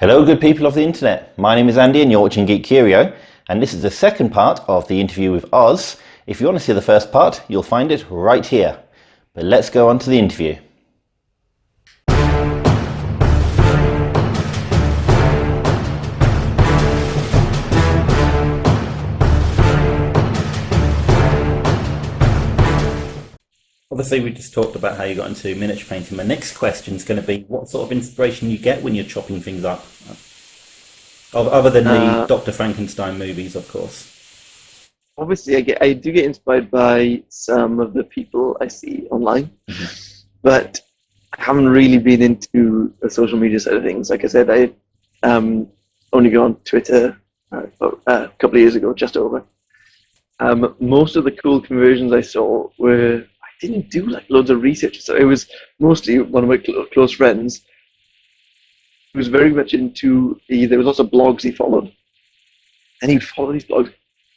Hello, good people of the internet. My name is Andy and you're watching Geek Curio, and this is the second part of the interview with Oz. If you want to see the first part, you'll find it right here. But let's go on to the interview. Obviously, we just talked about how you got into miniature painting. My next question is going to be what sort of inspiration you get when you're chopping things up? Other than the Dr. Frankenstein movies, of course. Obviously, I do get inspired by some of the people I see online, but I haven't really been into the social media side of things. Like I said, I only got on Twitter a couple of years ago, just over. Most of the cool conversions I saw were, I didn't do like loads of research, so it was mostly one of my close friends who was very much into there was lots of blogs he followed, and he'd follow these blogs,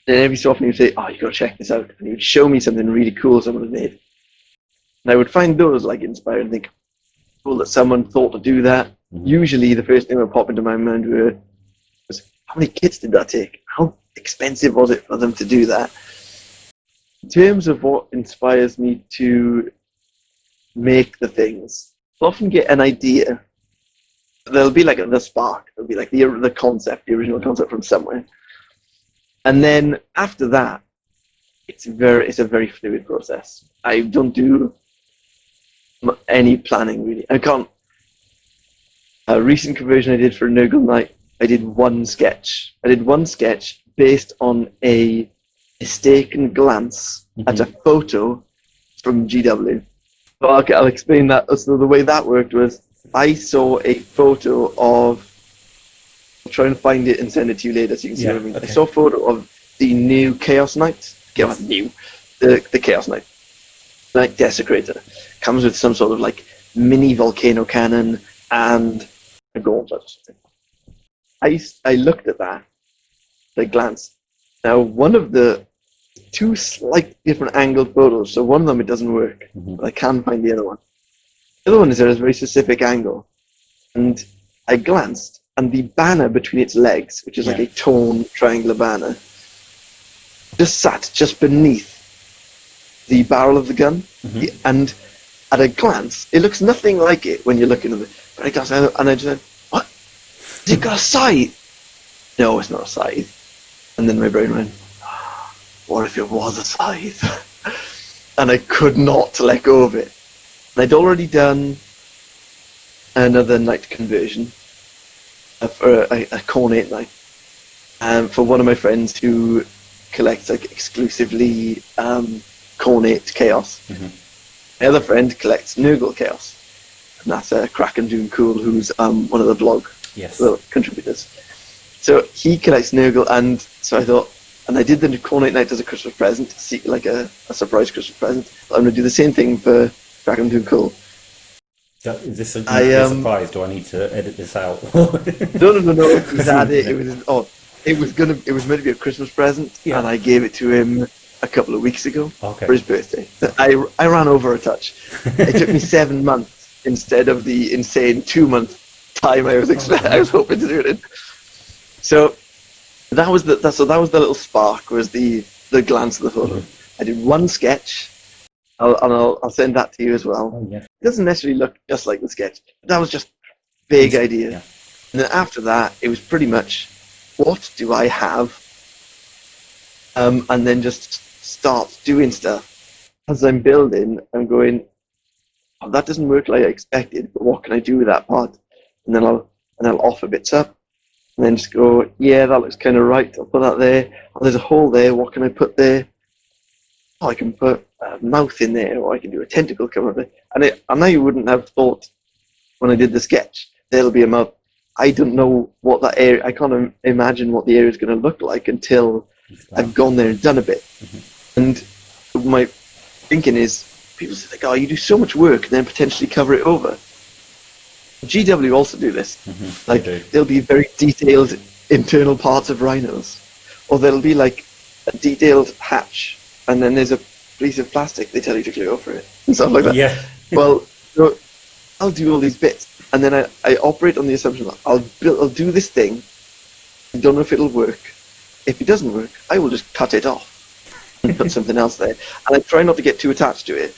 and every so often he'd say, "Oh, you got to check this out," and he would show me something really cool someone had made, and I would find those like inspiring and think, cool that someone thought to do that. Usually the first thing that would pop into my mind was how many kits did that take? How expensive was it for them to do that? In terms of what inspires me to make the things, I'll often get an idea. There'll be like the spark. There'll be like the concept, the original concept from somewhere. And then after that, it's a very fluid process. I don't do any planning really. I can't. A recent conversion I did for Nurgle Night, I did one sketch. I did one sketch based on a mistaken glance at a photo from GW. So I'll explain that. So the way that worked was I saw a photo of, I'll try and find it and send it to you later so you can see what I mean. Okay. I saw a photo of the new Chaos Knight. The Chaos Knight. Knight Desecrator. Comes with some sort of like mini volcano cannon and a gauntlet or something. I looked at that, I glanced. Now, one of the two slightly different angled photos, so one of them it doesn't work, but I can find the other one. The other one is at a very specific angle, and I glanced, and the banner between its legs, which is like a torn triangular banner, just sat just beneath the barrel of the gun, and at a glance, it looks nothing like it when you're looking at it. But I glanced, and I just said, "What? Has it got a scythe?" No, it's not a scythe. And then my brain went, what if it was a scythe? And I could not let go of it. And I'd already done another knight conversion for a Cornate knight for one of my friends who collects like exclusively Cornate Chaos. My other friend collects Nurgle Chaos, and that's Kraken Doom Cool, who's one of the blog contributors. So he collects Nurgle, and so I thought, and I did the Cornate Knight as a Christmas present, like a surprise Christmas present. I'm going to do the same thing for Kraken Doom Cool. Is this a surprise? Do I need to edit this out? No. It was meant to be a Christmas present, and I gave it to him a couple of weeks ago for his birthday. I ran over a touch. It took me 7 months instead of the insane 2-month time I was hoping to do it in. So that was the little spark, was the glance of the photo. I did one sketch. I'll send that to you as well. It doesn't necessarily look just like the sketch, but that was just big idea. And then after that, it was pretty much, what do I have? And then just start doing stuff. As I'm building, I'm going, oh, that doesn't work like I expected, but what can I do with that part? And then I'll offer bits up. And then just go, yeah, that looks kind of right. I'll put that there. Oh, there's a hole there. What can I put there? Oh, I can put a mouth in there, or I can do a tentacle come up there. And I know you wouldn't have thought when I did the sketch, there'll be a mouth. I don't know what that area, I can't imagine what the area is going to look like until I've gone there and done a bit. And my thinking is, people say, like, oh, you do so much work and then potentially cover it over. GW also do this. There'll be very detailed internal parts of rhinos, or there'll be like a detailed hatch, and then there's a piece of plastic they tell you to glue over it and stuff like that. Well, so I'll do all these bits, and then I operate on the assumption that I'll do this thing. I don't know if it'll work. If it doesn't work, I will just cut it off and put something else there. And I try not to get too attached to it.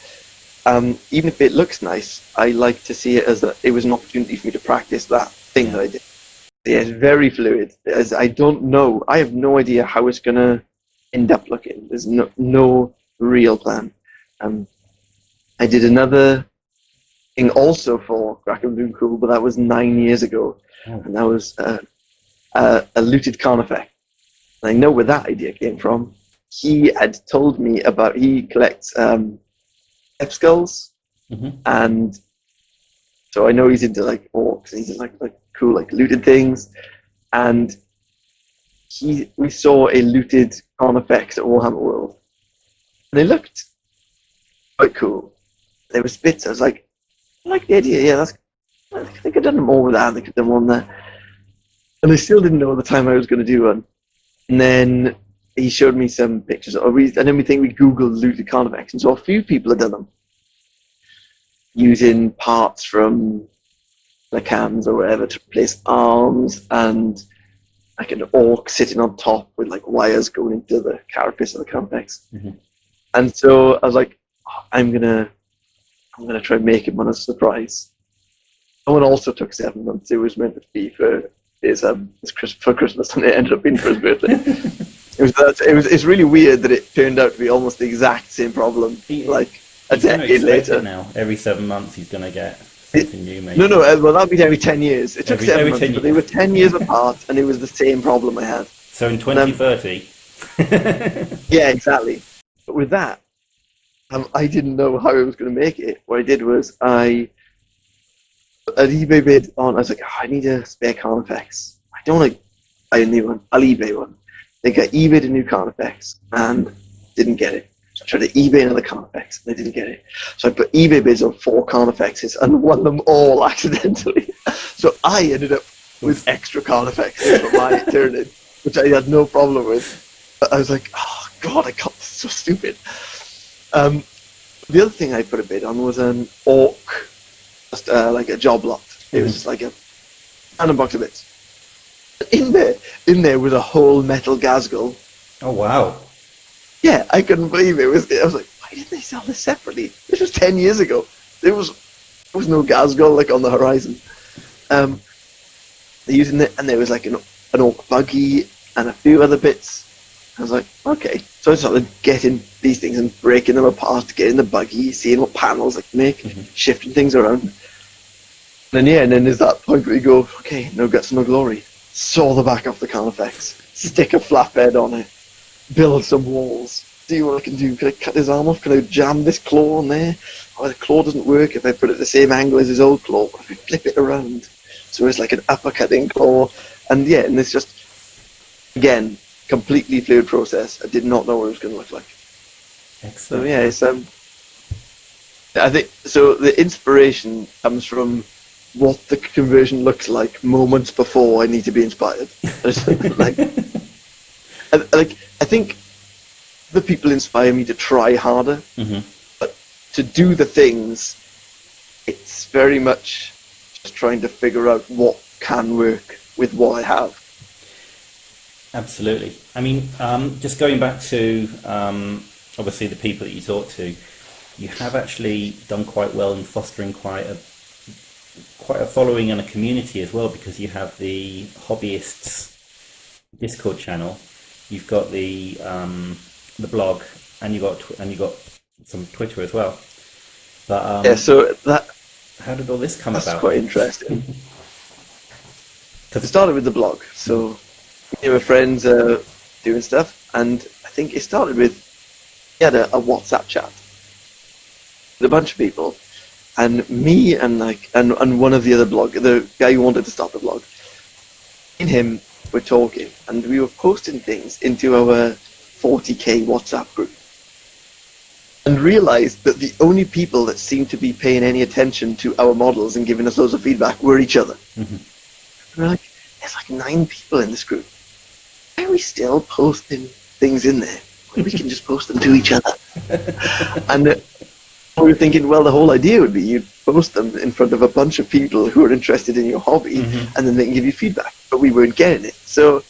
Even if it looks nice, I like to see it as it was an opportunity for me to practice that thing that I did. Yeah, it's very fluid. As I don't know, I have no idea how it's gonna end up looking. There's no real plan. I did another thing also for Grackham Doom Cool, but that was 9 years ago, and that was a looted Carnifex. And I know where that idea came from. He had told me about, he collects F skulls, and so I know he's into like orcs, and he's into like cool like looted things, and we saw a looted Carnifex at Warhammer World, and they looked quite cool. There was bits I was like, I like the idea, yeah, I think I've done more with that, I think I've done one there. And I still didn't know at the time I was going to do one. And then he showed me some pictures, and then we Googled looted Carnifex, and so a few people had done them using parts from the cans or whatever to replace arms, and like an orc sitting on top with like wires going into the carapace of the Carnifex. And so I was like, I'm gonna try and make him one as a surprise. That one also took 7 months. It was meant to be for Christmas, and it ended up being for his birthday. It's really weird that it turned out to be almost the exact same problem. Like a decade later. Now, every 7 months, he's going to get something new. Maybe. No. Well, that'd be every 10 years. It took 7 months, but they were 10 years apart, and it was the same problem I had. So in 2030. Yeah, exactly. But with that, I didn't know how I was going to make it. What I did was an eBay bid on. I was like, I need a spare Carnifex. I don't want to buy a new one. I'll eBay one. I think I eBayed a new Carnifex and didn't get it. So I tried to eBay another Carnifex and I didn't get it. So I put eBay bids on 4 Carnifexes and won them all accidentally. So I ended up with extra Carnifexes for my Tyranid, which I had no problem with. But I was like, oh god, I got this, so stupid. The other thing I put a bid on was an orc, just like a job lot. It was just like a random box of bits. In there was a whole metal Gazgul. Oh wow! Yeah, I couldn't believe it. I was like, why didn't they sell this separately? This was 10 years ago. There was no Gazgul like on the horizon. They're using it, and there was like an orc buggy and a few other bits. I was like, okay. So I started getting these things and breaking them apart, getting the buggy, seeing what panels I can make, shifting things around. And then there's that point where you go, okay, no guts, no glory. Saw the back off the Carnifex, stick a flatbed on it, build some walls, see what I can do. Can I cut his arm off? Can I jam this claw on there? Oh, the claw doesn't work if I put it the same angle as his old claw. What if I flip it around? So it's like an uppercutting claw. And it's just, again, completely fluid process. I did not know what it was going to look like. Excellent. So yeah, it's I think so. The inspiration comes from what the conversion looks like moments before I need to be inspired. I think the people inspire me to try harder, but to do the things, it's very much just trying to figure out what can work with what I have. Absolutely. I mean, just going back to obviously the people that you talk to, you have actually done quite well in fostering quite a following and a community as well, because you have the hobbyists Discord channel, you've got the blog, and you got some Twitter as well. But yeah, so that how did all this come about? That's quite interesting. It started with the blog. So we were friends doing stuff, and I think it started with we had a WhatsApp chat with a bunch of people. And me and one of the other the guy who wanted to start the blog, and him were talking, and we were posting things into our 40k WhatsApp group, and realized that the only people that seemed to be paying any attention to our models and giving us loads of feedback were each other. And we're like, there's like 9 people in this group. Why are we still posting things in there when we can just post them to each other? And We were thinking, well, the whole idea would be you'd post them in front of a bunch of people who are interested in your hobby, and then they can give you feedback. But we weren't getting it. So,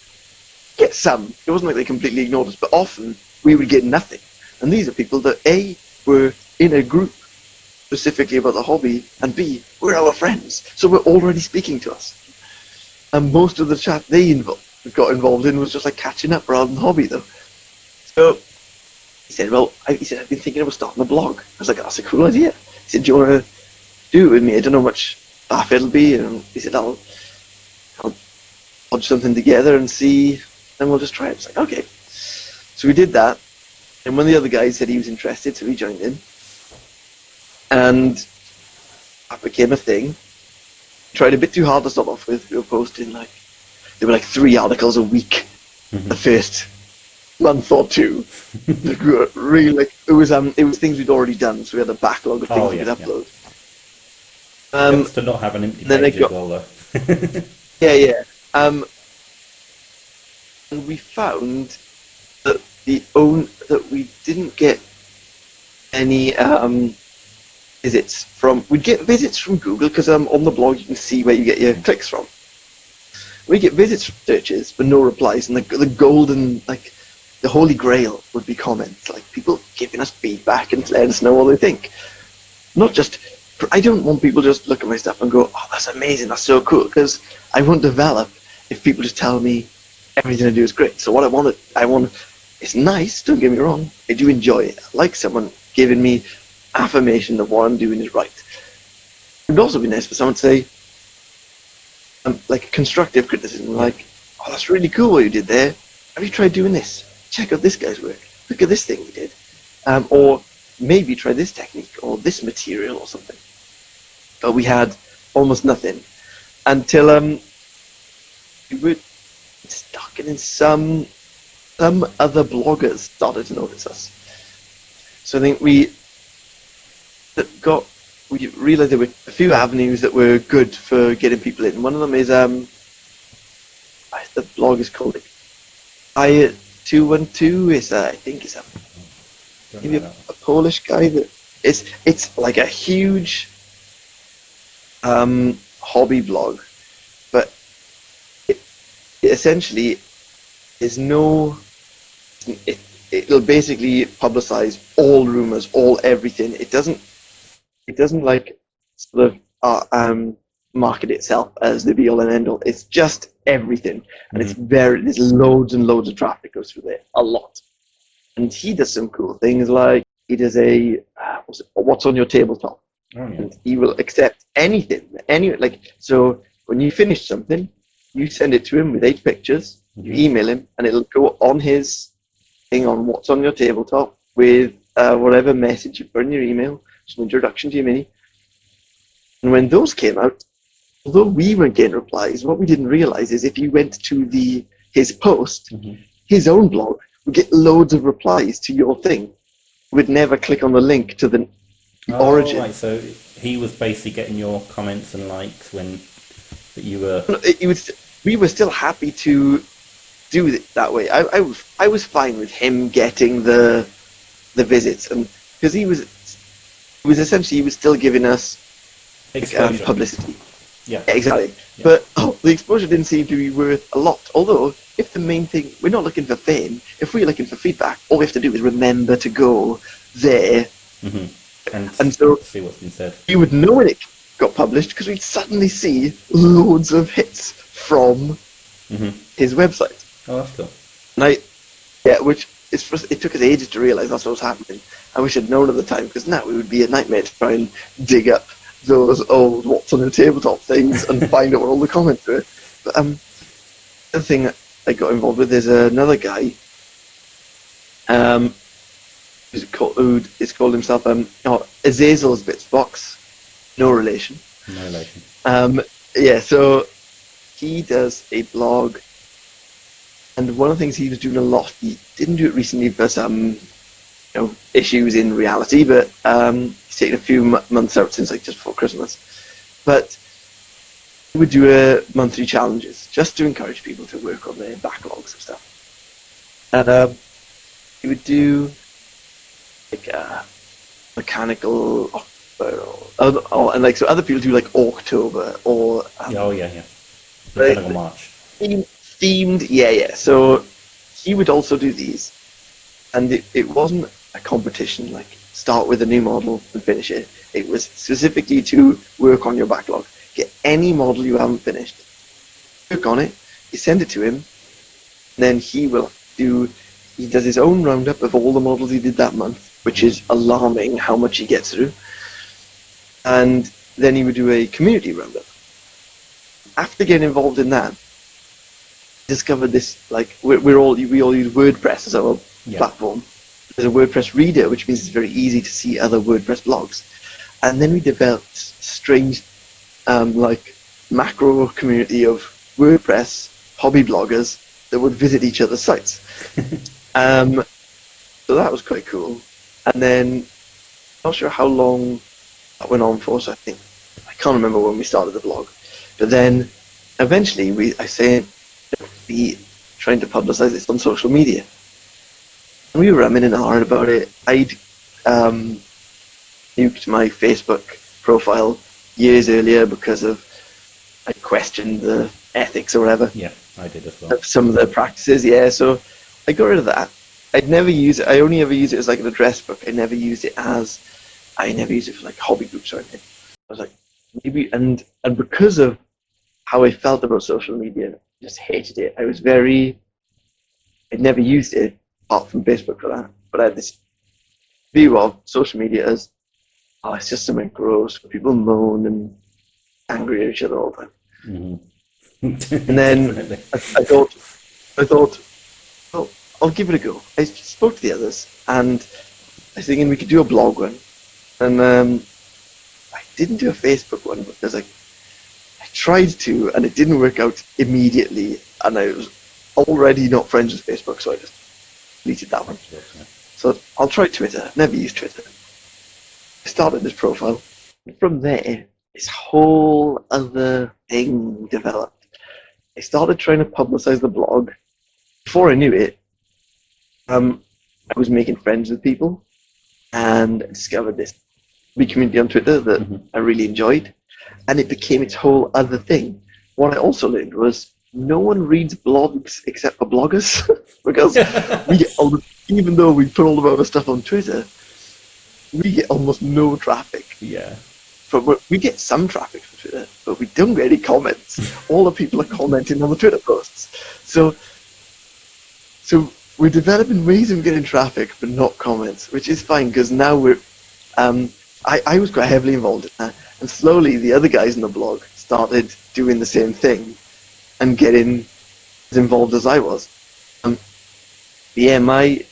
get some. It wasn't like they completely ignored us, but often we would get nothing. And these are people that A, were in a group specifically about the hobby, and B, we're our friends. So we're already speaking to us. And most of the chat they got involved in was just like catching up rather than hobby, though. So he said, well, I've been thinking about starting a blog. I was like, that's a cool idea. He said, do you want to do it with me? I don't know how much laugh it'll be. And he said, I'll podge something together and see, and we'll just try it. It's like, okay. So we did that. And one of the other guys said he was interested, so he joined in. And that became a thing. Tried a bit too hard to start off with. We were posting there were like 3 articles a week the first month or two. Really, it was things we'd already done, so we had a backlog of things we could upload. Helps to not have an empty page as well, though. Yeah. And we found that that we didn't get any visits from. We'd get visits from Google because on the blog you can see where you get your clicks from. We get visits from searches but no replies, and the golden, the holy grail would be comments, like people giving us feedback and letting us know what they think. Not just, I don't want people to just look at my stuff and go, oh, that's amazing, that's so cool, because I won't develop if people just tell me everything I do is great. So what I want, it's nice, don't get me wrong, I do enjoy it. I like someone giving me affirmation that what I'm doing is right. It would also be nice for someone to say, like constructive criticism, like, oh, that's really cool what you did there. Have you tried doing this? Check out this guy's work. Look at this thing we did. Or maybe try this technique or this material or something. But we had almost nothing until we were stuck, and then some other bloggers started to notice us. So I think we realized there were a few avenues that were good for getting people in. One of them is the blog is called I212. I think it's maybe a Polish guy that it's like a huge hobby blog, but it essentially is it'll basically publicize all rumors, everything. It doesn't like sort of market itself as the be all and end all. It's just everything, and there's loads and loads of traffic goes through there, a lot. And he does some cool things, like he does a what's on your tabletop. And he will accept anything, so when you finish something, you send it to him with 8 pictures, you email him, and it'll go on his thing on what's on your tabletop with whatever message you put in your email, just an introduction to your mini. And when those came out, although we weren't getting replies, what we didn't realize is if you went to his post, his own blog would get loads of replies to your thing. Would never click on the link to the origin. Right, so he was basically getting your comments and likes when you were. We were still happy to do it that way. I was fine with him getting the visits, and because he was still giving us publicity. Yeah, exactly. Yeah. But the exposure didn't seem to be worth a lot. Although, if the main thing, we're not looking for fame. If we're looking for feedback, all we have to do is remember to go there. And so see what's been said. You would know when it got published because we'd suddenly see loads of hits from his website. Oh, that's cool. And it took us ages to realise that's what was happening. I wish I'd known at the time, because now it would be a nightmare to try and dig up those old what's on the tabletop things and find out what all the comments were. But the other thing I got involved with is another guy who's called himself Azazel's Bitz Box. No relation. No relation. So he does a blog, and one of the things he was doing a lot, he didn't do it recently for some issues in reality, but he's taken a few months out since just before Christmas. But he would do monthly challenges just to encourage people to work on their backlogs and stuff. And he would do mechanical, and like so other people do like October or Oh yeah, yeah. like, Mechanical March. themed, yeah. So he would also do these, and it wasn't a competition like start with a new model and finish it. It was specifically to work on your backlog. Get any model you haven't finished, work on it. You send it to him, and then he does his own roundup of all the models he did that month, which is alarming how much he gets through. And then he would do a community roundup. After getting involved in that, discovered this, like we all use WordPress as our platform. There's a WordPress reader, which means it's very easy to see other WordPress blogs. And then we developed strange like macro community of WordPress hobby bloggers that would visit each other's sites. So that was quite cool. And then not sure how long that went on for, so I can't remember when we started the blog. But then eventually I said be trying to publicize this on social media. And we were umming and ahhing about it. I'd nuked my Facebook profile years earlier because I questioned the ethics or whatever. Yeah, I did as well. Of some of the practices, yeah. So I got rid of that. I'd never use it. I only ever use it as like an address book. I never used it for like hobby groups or anything. I was like, maybe, and because of how I felt about social media, I just hated it. I'd never used it apart from Facebook for that. But I had this view of social media as, oh, it's just something gross. People moan and angry at each other all the time. Mm-hmm. And then I thought, well, I'll give it a go. I spoke to the others, and I was thinking we could do a blog one. And I didn't do a Facebook one because I tried to, and it didn't work out immediately. And I was already not friends with Facebook, so I just deleted that one. So I'll try Twitter. Never used Twitter. I started this profile. And from there, this whole other thing developed. I started trying to publicize the blog. Before I knew it, I was making friends with people, and I discovered this big community on Twitter that I really enjoyed, and it became its whole other thing. What I also learned was no one reads blogs except for bloggers, because we get even though we put all of our stuff on Twitter, we get almost no traffic. Yeah. We get some traffic from Twitter, but we don't get any comments. All the people are commenting on the Twitter posts. So we're developing ways of getting traffic, but not comments, which is fine because now we're. I was quite heavily involved in that, and slowly the other guys in the blog started doing the same thing and getting as involved as I was. Yeah, my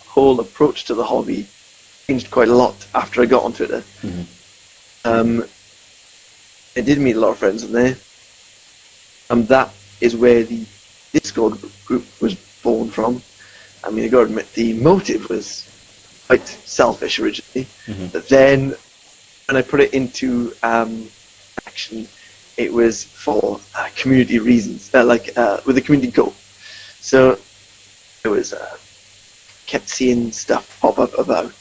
whole approach to the hobby changed quite a lot after I got on Twitter. I did meet a lot of friends in there, and that is where the Discord group was born from. I mean, I got to admit, the motive was quite selfish originally, but then when I put it into action, it was for community reasons, with the community goal. So it was kept seeing stuff pop up about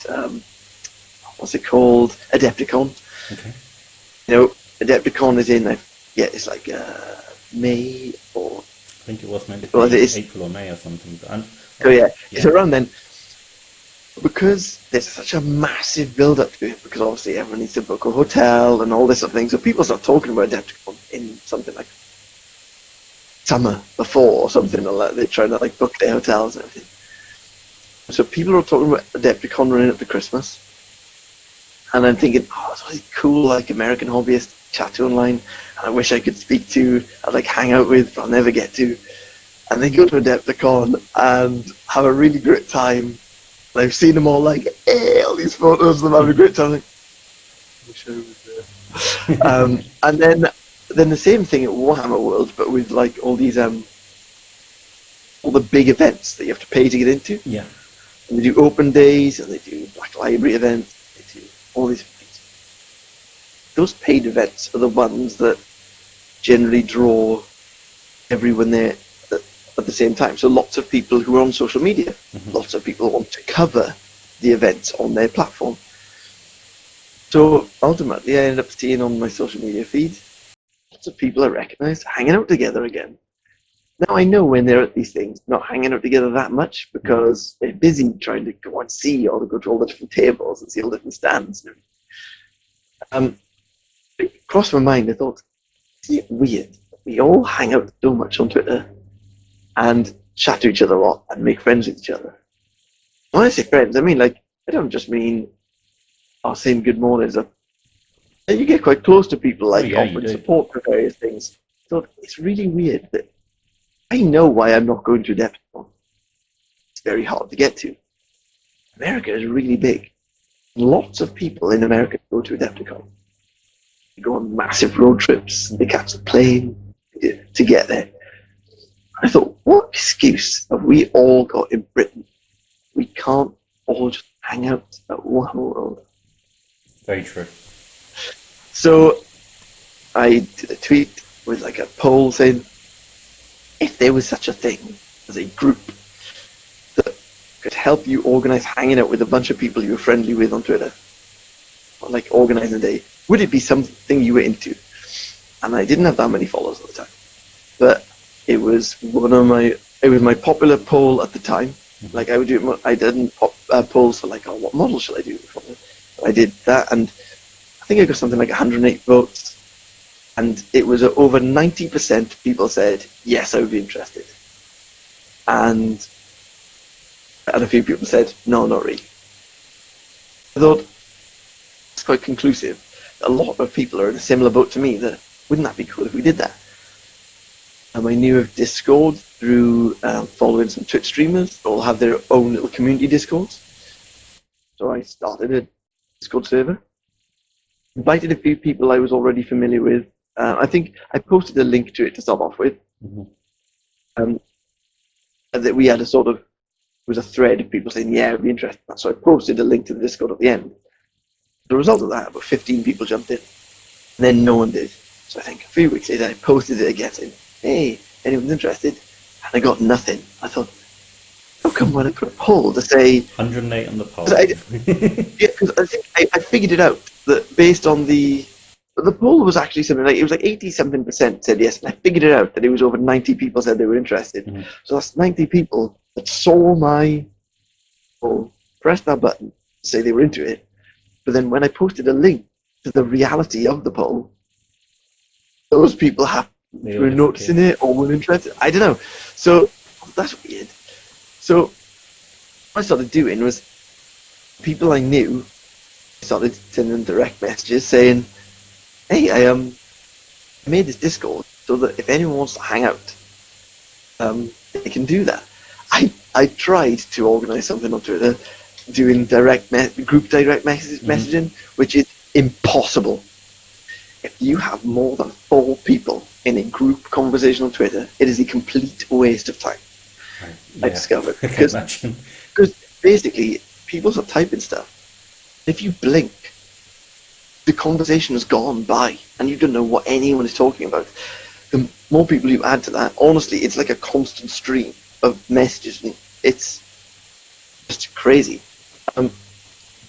what's it called, Adepticon. Okay. You know, Adepticon is in it's like May or I think it was maybe April or May or something. It's around then. Because there's such a massive build-up to it, because obviously everyone needs to book a hotel and all this sort of thing, so people start talking about Adepticon in something like summer before or something, or like they're trying to like book their hotels and everything. So people are talking about Adepticon running up to Christmas, and I'm thinking, oh, it's really cool, like American hobbyist chat to online, and I wish I could speak to, I'd like hang out with, but I'll never get to. And they go to Adepticon and have a really great time. And I've seen them all like, hey, all these photos of them having a great time. Like, I wish I was there. And then the same thing at Warhammer World, but with like all these all the big events that you have to pay to get into. Yeah. And they do open days, and they do Black Library events, they do all these things. Those paid events are the ones that generally draw everyone there at the same time. So lots of people who are on social media, lots of people want to cover the events on their platform. So ultimately, I ended up seeing on my social media feed lots of people I recognize hanging out together again. Now I know when they're at these things, not hanging out together that much because they're busy trying to go and see or to go to all the different tables and see all the different stands. It crossed my mind. I thought, isn't it weird? We all hang out so much on Twitter and chat to each other a lot and make friends with each other. When I say friends, I mean like I don't just mean saying good mornings. You get quite close to people, like yeah, you offering do. support for various things. So it's really weird that I know why I'm not going to Adepticon. It's very hard to get to. America is really big. Lots of people in America go to Adepticon. They go on massive road trips. They catch the plane to get there. I thought, what excuse have we all got in Britain? We can't all just hang out at one world. Very true. So I did a tweet with like a poll saying, if there was such a thing as a group that could help you organize hanging out with a bunch of people you were friendly with on Twitter, or like organizing a day, would it be something you were into? And I didn't have that many followers at the time, but it was my popular poll at the time. Like I didn't pop polls for like, oh, what model should I do? I did that, and I think I got something like 108 votes. And it was over 90% people said, yes, I would be interested. And a few people said, no, not really. I thought it's quite conclusive. A lot of people are in a similar boat to me. That wouldn't that be cool if we did that? I knew of Discord through following some Twitch streamers. They all have their own little community Discords. So I started a Discord server. Invited a few people I was already familiar with. I think I posted a link to it to start off with. That we had a sort of, it was a thread of people saying, yeah, I'd be interested in that. So I posted a link to the Discord at the end. The result of that, about 15 people jumped in. And then no one did. So I think a few weeks later, I posted it again saying, hey, anyone's interested? And I got nothing. I thought, how come when I put a poll to say... 108 on the poll. Because I think I figured it out, that based on the poll was actually something like, it was like 80-something% said yes, and I figured it out that it was over 90 people said they were interested. So that's 90 people that saw my poll, pressed that button, say they were into it, but then when I posted a link to the reality of the poll, those people were noticing it or were interested. I don't know. So that's weird. So what I started doing was, people I knew, started sending them direct messages saying, hey, I made this Discord so that if anyone wants to hang out, they can do that. I tried to organize something on Twitter doing group direct messaging, which is impossible. If you have more than 4 people in a group conversation on Twitter, it is a complete waste of time. I discovered. Because basically, people start typing stuff. If you blink, the conversation has gone by, and you don't know what anyone is talking about. The more people you add to that, honestly, it's like a constant stream of messages, and it's just crazy.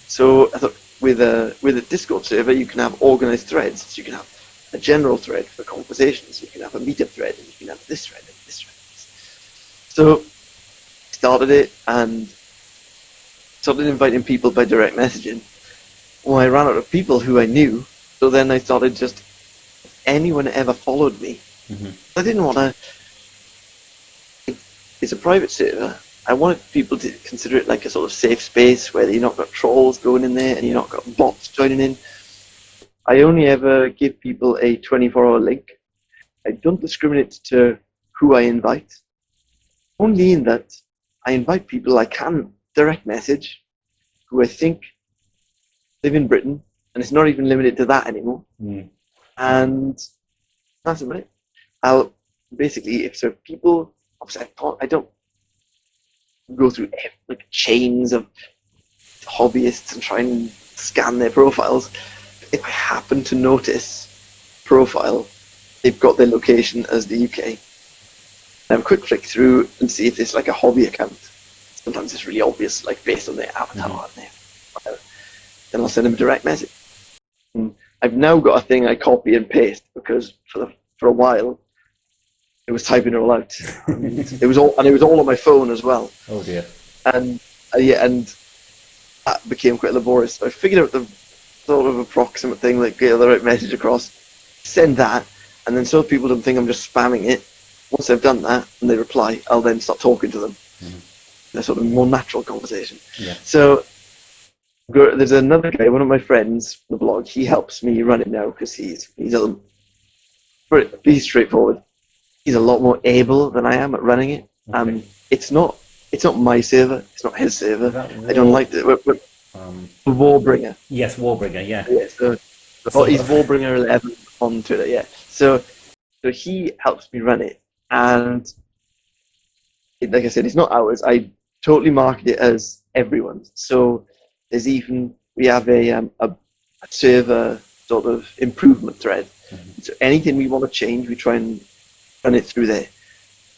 So I thought with a Discord server, you can have organized threads. So you can have a general thread for conversations. You can have a meetup thread, and you can have this thread and this thread. So I started it and started inviting people by direct messaging. Well, I ran out of people who I knew, so then I started just, anyone ever followed me. I didn't want to, it's a private server. I wanted people to consider it like a sort of safe space where you're not got trolls going in there and you're not got bots joining in. I only ever give people a 24-hour link. I don't discriminate to who I invite, only in that I invite people I can direct message who I think live in Britain, and it's not even limited to that anymore. And that's about it. I'll basically, if so, people, obviously I don't go through like chains of hobbyists and try and scan their profiles. If I happen to notice profile, they've got their location as the UK. I have a quick flick through and see if it's like a hobby account. Sometimes it's really obvious, like based on their avatar and their whatever. Then I'll send them a direct message. I've now got a thing I copy and paste because for a while it was typing it all out. And it was all on my phone as well. Oh dear. And and that became quite laborious. So I figured out the sort of approximate thing, like get the right message across, send that, and then so people don't think I'm just spamming it. Once they've done that and they reply, I'll then start talking to them. Mm-hmm. A sort of more natural conversation. Yeah. So there's another guy, one of my friends, the blog. He helps me run it now because he's straightforward. He's a lot more able than I am at running it. Okay. It's not my server. It's not his server. I don't like it. Warbringer. Yes, Warbringer. Yeah. Yeah. So he's Warbringer 11 on Twitter. Yeah. So he helps me run it, and like I said, it's not ours. I totally market it as everyone's. So we have a server sort of improvement thread. Mm-hmm. So anything we want to change, we try and run it through there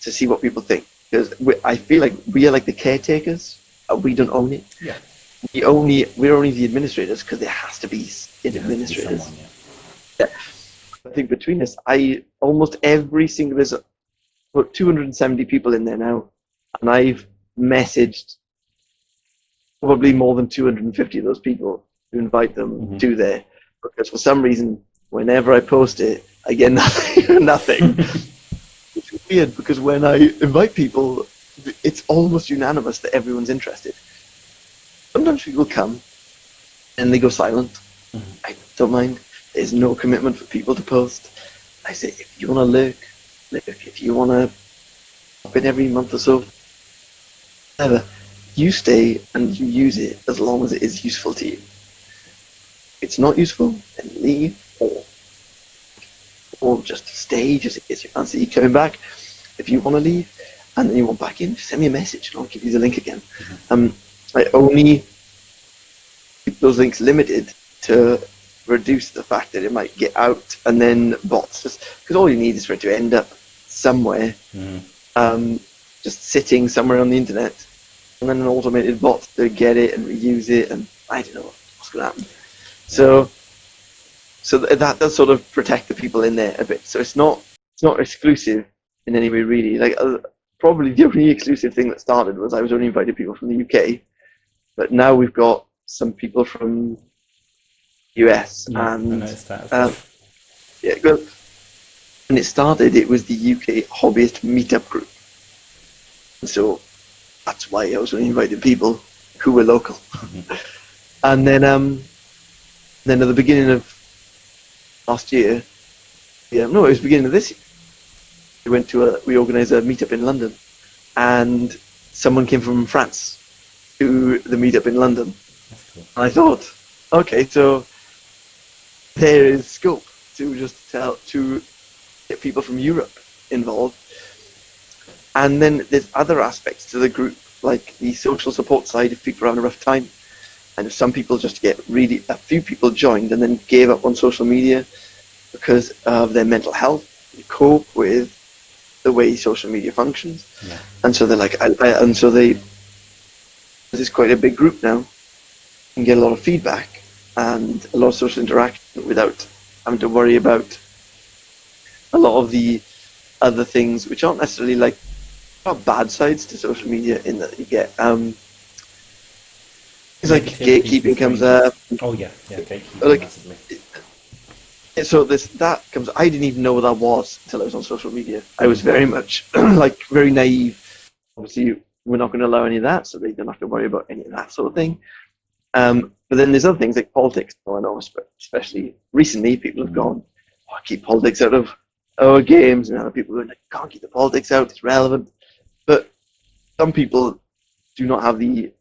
to see what people think. Because I feel like we are like the caretakers. We don't own it. Yeah. We're only the administrators because there has to be administrators. Someone, yeah. I think between us, there's about 270 people in there now, and I've messaged probably more than 250 of those people to invite them to there, because for some reason, whenever I post it, I get nothing. It's weird because when I invite people, it's almost unanimous that everyone's interested. Sometimes people come and they go silent. Mm-hmm. I don't mind. There's no commitment for people to post. I say, if you want to lurk, if you want to pop in every month or so, whatever, you stay and you use it as long as it is useful to you. If it's not useful, then leave, or just stay, just in case you fancy coming back. If you want to leave and then you want back in, just send me a message and I'll give you the link again. Mm-hmm. I only keep those links limited to reduce the fact that it might get out, and then bots, just because all you need is for it to end up somewhere, just sitting somewhere on the internet, and then an automated bot to get it and reuse it, and I don't know what's going to happen. So that does sort of protect the people in there a bit. So it's not exclusive in any way, really. Like probably the only exclusive thing that started was I was only inviting people from the UK, but now we've got some people from US, and I noticed that as well. Well, when it started, it was the UK hobbyist meetup group, and so that's why I was only inviting people who were local. Mm-hmm. And then at the beginning of last year, it was the beginning of this year, we organised a meetup in London, and someone came from France to the meetup in London. That's cool. And I thought, okay, so there is scope to get people from Europe involved. And then there's other aspects to the group, like the social support side if people are having a rough time. And if some people a few people joined and then gave up on social media because of their mental health, to cope with the way social media functions. Yeah. And so they're like, there's quite a big group now, and get a lot of feedback and a lot of social interaction without having to worry about a lot of the other things, which aren't necessarily not bad sides to social media, in that you get it's like gatekeeping comes up. Oh yeah, gatekeeping massively. So that comes. I didn't even know what that was until I was on social media. I was very much very naive. Obviously, we're not going to allow any of that, so they don't have to worry about any of that sort of thing. But then there's other things like politics going on, especially recently. People have gone, keep politics out of our games, and other people are going, can't keep the politics out, it's relevant. But some people do not have the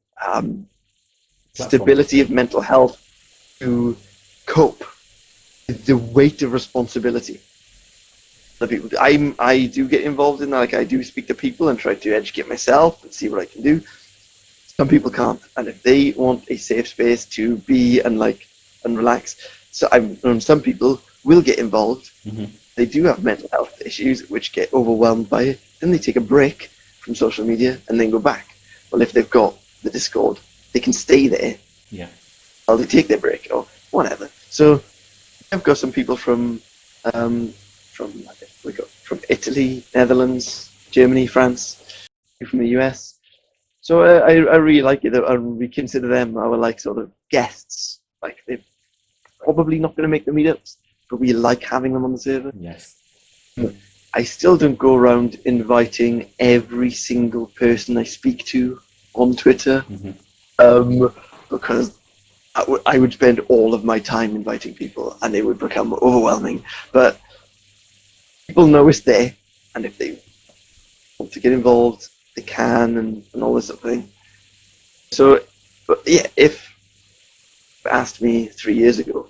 stability of mental health to cope with the weight of responsibility. The people, I do get involved in that. Like I do speak to people and try to educate myself and see what I can do. Some people can't, and if they want a safe space to be and relax, some people will get involved. Mm-hmm. They do have mental health issues which get overwhelmed by it. Then they take a break from social media and then go back. Well, if they've got the Discord, they can stay there. Yeah. While they take their break or whatever. So I've got some people um, from Italy, Netherlands, Germany, France, from the US. So I really like it. And we consider them our like sort of guests. Like they're probably not going to make the meetups, but we like having them on the server. Yes. I still don't go around inviting every single person I speak to on Twitter, because I would spend all of my time inviting people, and it would become overwhelming. But people know it's there, and if they want to get involved, they can, and all this sort of thing. So, but yeah, if you asked me 3 years ago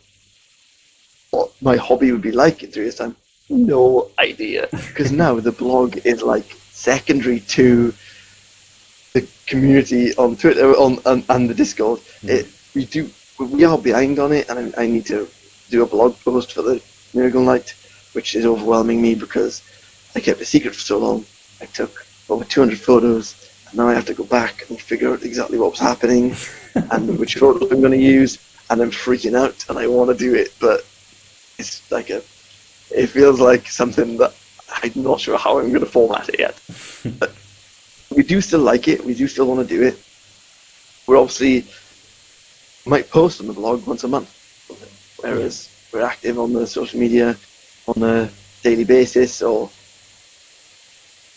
what my hobby would be like in 3 years' time, no idea. Because now the blog is like secondary to the community on Twitter and the Discord. We are behind on it, and I need to do a blog post for the Miracle Night, which is overwhelming me because I kept it secret for so long. I took over 200 photos, and now I have to go back and figure out exactly what was happening and which photos I'm going to use, and I'm freaking out, and I want to do it, but it's like it feels like something that I'm not sure how I'm going to format it yet. But we do still like it. We do still want to do it. We're obviously might post on the blog once a month, whereas we're active on the social media on a daily basis, or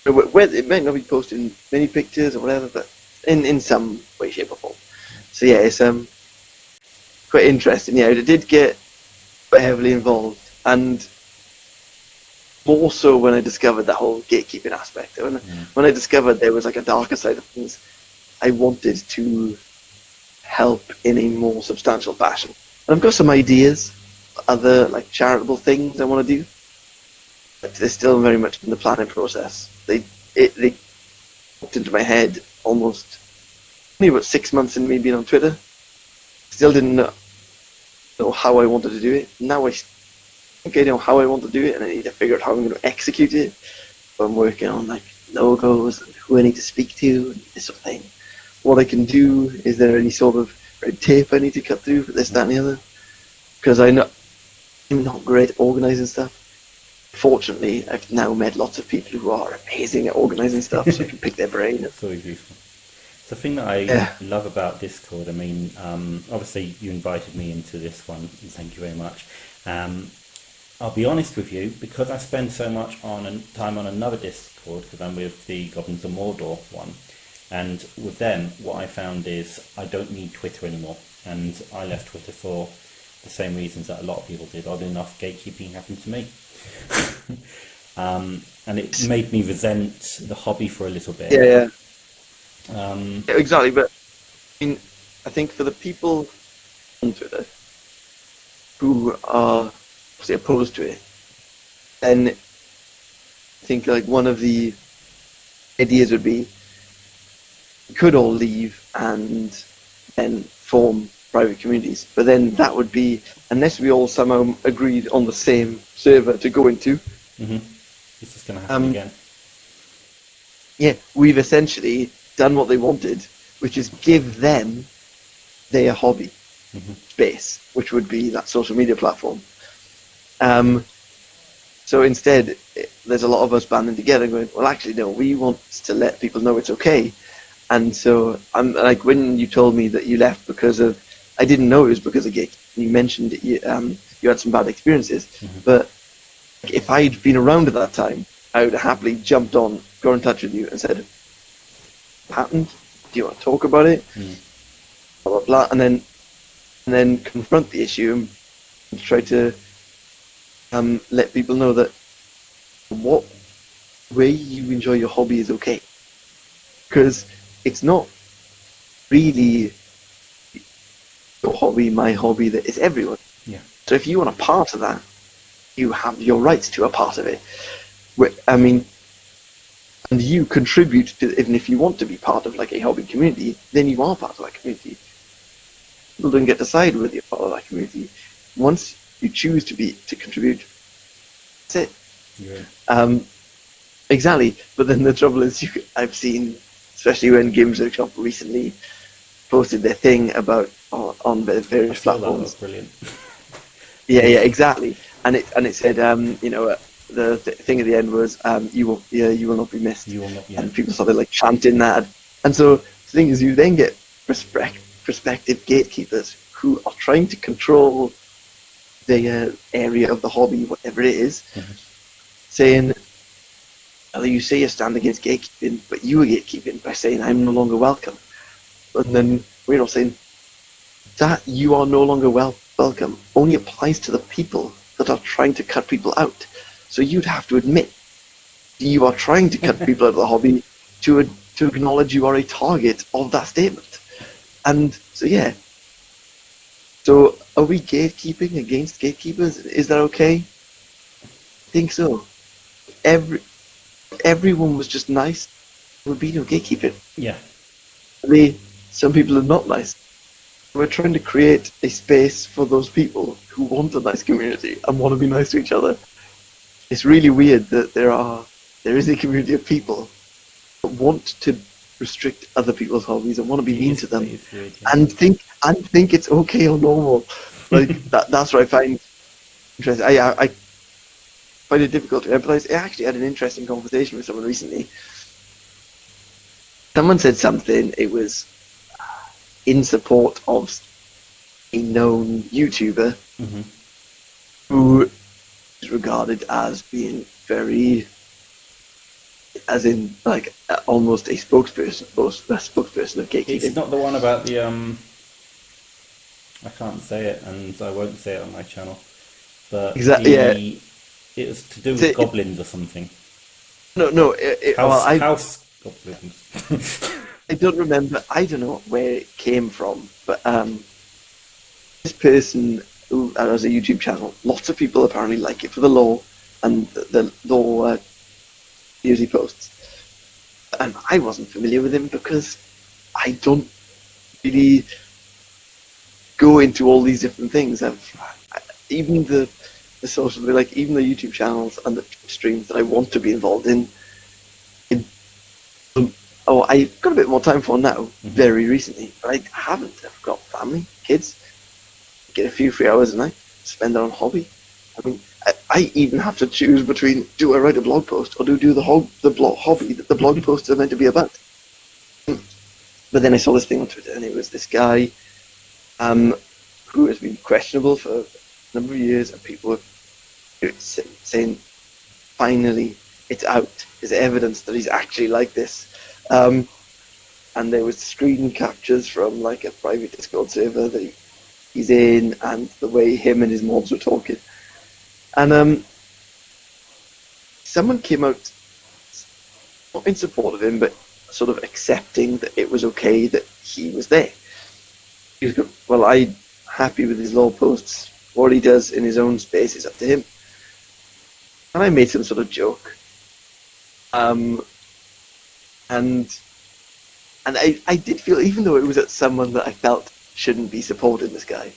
where it might not be posting many pictures or whatever, but in some way, shape, or form. So yeah, it's quite interesting. Yeah, it did get quite heavily involved, and more so when I discovered that whole gatekeeping aspect. When I discovered there was like a darker side of things, I wanted to help in a more substantial fashion. And I've got some ideas, other like charitable things I want to do, but they're still very much in the planning process. They popped into my head almost only about 6 months into me being on Twitter. Still didn't know how I wanted to do it. Now I think I know how I want to do it, and I need to figure out how I'm going to execute it. But I'm working on like logos and who I need to speak to and this sort of thing. What I can do, is there any sort of red tape I need to cut through for this, that, and the other? Because I'm not great at organising stuff. Fortunately, I've now met lots of people who are amazing at organising stuff, so I can pick their brain. It's always useful. The thing that I love about Discord, I mean, obviously you invited me into this one, and thank you very much. I'll be honest with you, because I spend so much time on another Discord, because I'm with the Goblins of Mordor one, and with them, what I found is I don't need Twitter anymore, and I left Twitter for the same reasons that a lot of people did. Odd enough, gatekeeping happened to me. And it made me resent the hobby for a little bit. Yeah. Exactly, but I mean, I think for the people on Twitter who are obviously opposed to it, then I think like one of the ideas would be we could all leave and then form private communities, but then that would be, unless we all somehow agreed on the same server to go into, This is going to happen again. Yeah, we've essentially done what they wanted, which is give them their hobby space, which would be that social media platform. So instead, there's a lot of us banding together going, well, actually, no, we want to let people know it's okay. And so I'm like, when you told me that you left because of, I didn't know it was because of gig. You mentioned that you had some bad experiences, but if I'd been around at that time, I would have happily jumped on, got in touch with you, and said, "What happened? Do you want to talk about it?" Blah blah blah, and then confront the issue and try to let people know that what way you enjoy your hobby is okay, because it's not really your hobby, my hobby, that is everyone. Yeah. So if you want a part of that, you have your rights to a part of it. I mean, and you contribute to, even if you want to be part of like a hobby community, then you are part of that community. People don't get to decide whether you're part of that community. Once you choose to contribute, that's it. Yeah. Exactly. But then the trouble is, I've seen, especially when Games Workshop recently posted their thing about on the various platforms. That was brilliant. yeah, exactly. And it said, the thing at the end was, you will not be missed, You will not. Yeah. and people started like chanting that. And so the thing is, you then get prospective gatekeepers who are trying to control the area of the hobby, whatever it is, saying, "Oh, you say you stand against gatekeeping, but you are gatekeeping by saying I'm no longer welcome." And then we're all saying that you are no longer welcome only applies to the people that are trying to cut people out. So you'd have to admit you are trying to cut people out of the hobby to acknowledge you are a target of that statement. And so yeah. So are we gatekeeping against gatekeepers? Is that okay? I think so. Every Everyone was just nice, there would be no gatekeeping. Yeah. Some people are not nice. We're trying to create a space for those people who want a nice community and want to be nice to each other. It's really weird that there is a community of people that want to restrict other people's hobbies and want to be mean to It them is weird. Yeah. and think it's okay or normal. Like that's what I find interesting. I find it difficult to empathize. I actually had an interesting conversation with someone recently. Someone said something. It was in support of a known YouTuber who is regarded as being very, as in like almost a spokesperson of It's gatekeeping. not the one about the I can't say it, and I won't say it on my channel. But Exactly. Yeah. it was to do with It, goblins or something. no, no. Well, House goblins. I don't remember. I don't know where it came from, but this person who has a YouTube channel, lots of people apparently like it for the law and the law usually posts. And I wasn't familiar with him because I don't really go into all these different things. Even the social, like even the YouTube channels and the streams that I want to be involved in. Oh, I've got a bit more time for now, very recently, but I haven't. I've got family, kids, get a few free hours a night, spend it on hobby. I mean, I even have to choose between do I write a blog post or do the blog hobby that the blog posts are meant to be about. But then I saw this thing on Twitter, and it was this guy who has been questionable for a number of years, and people were saying, finally, it's out. There's evidence that he's actually like this. And there was screen captures from like a private Discord server that he's in, and the way him and his mobs were talking. And someone came out, not in support of him, but sort of accepting that it was okay that he was there. He was going, well, I'm happy with his law posts. What he does in his own space is up to him. And I made some sort of joke. And I did feel, even though it was at someone that I felt shouldn't be supporting this guy,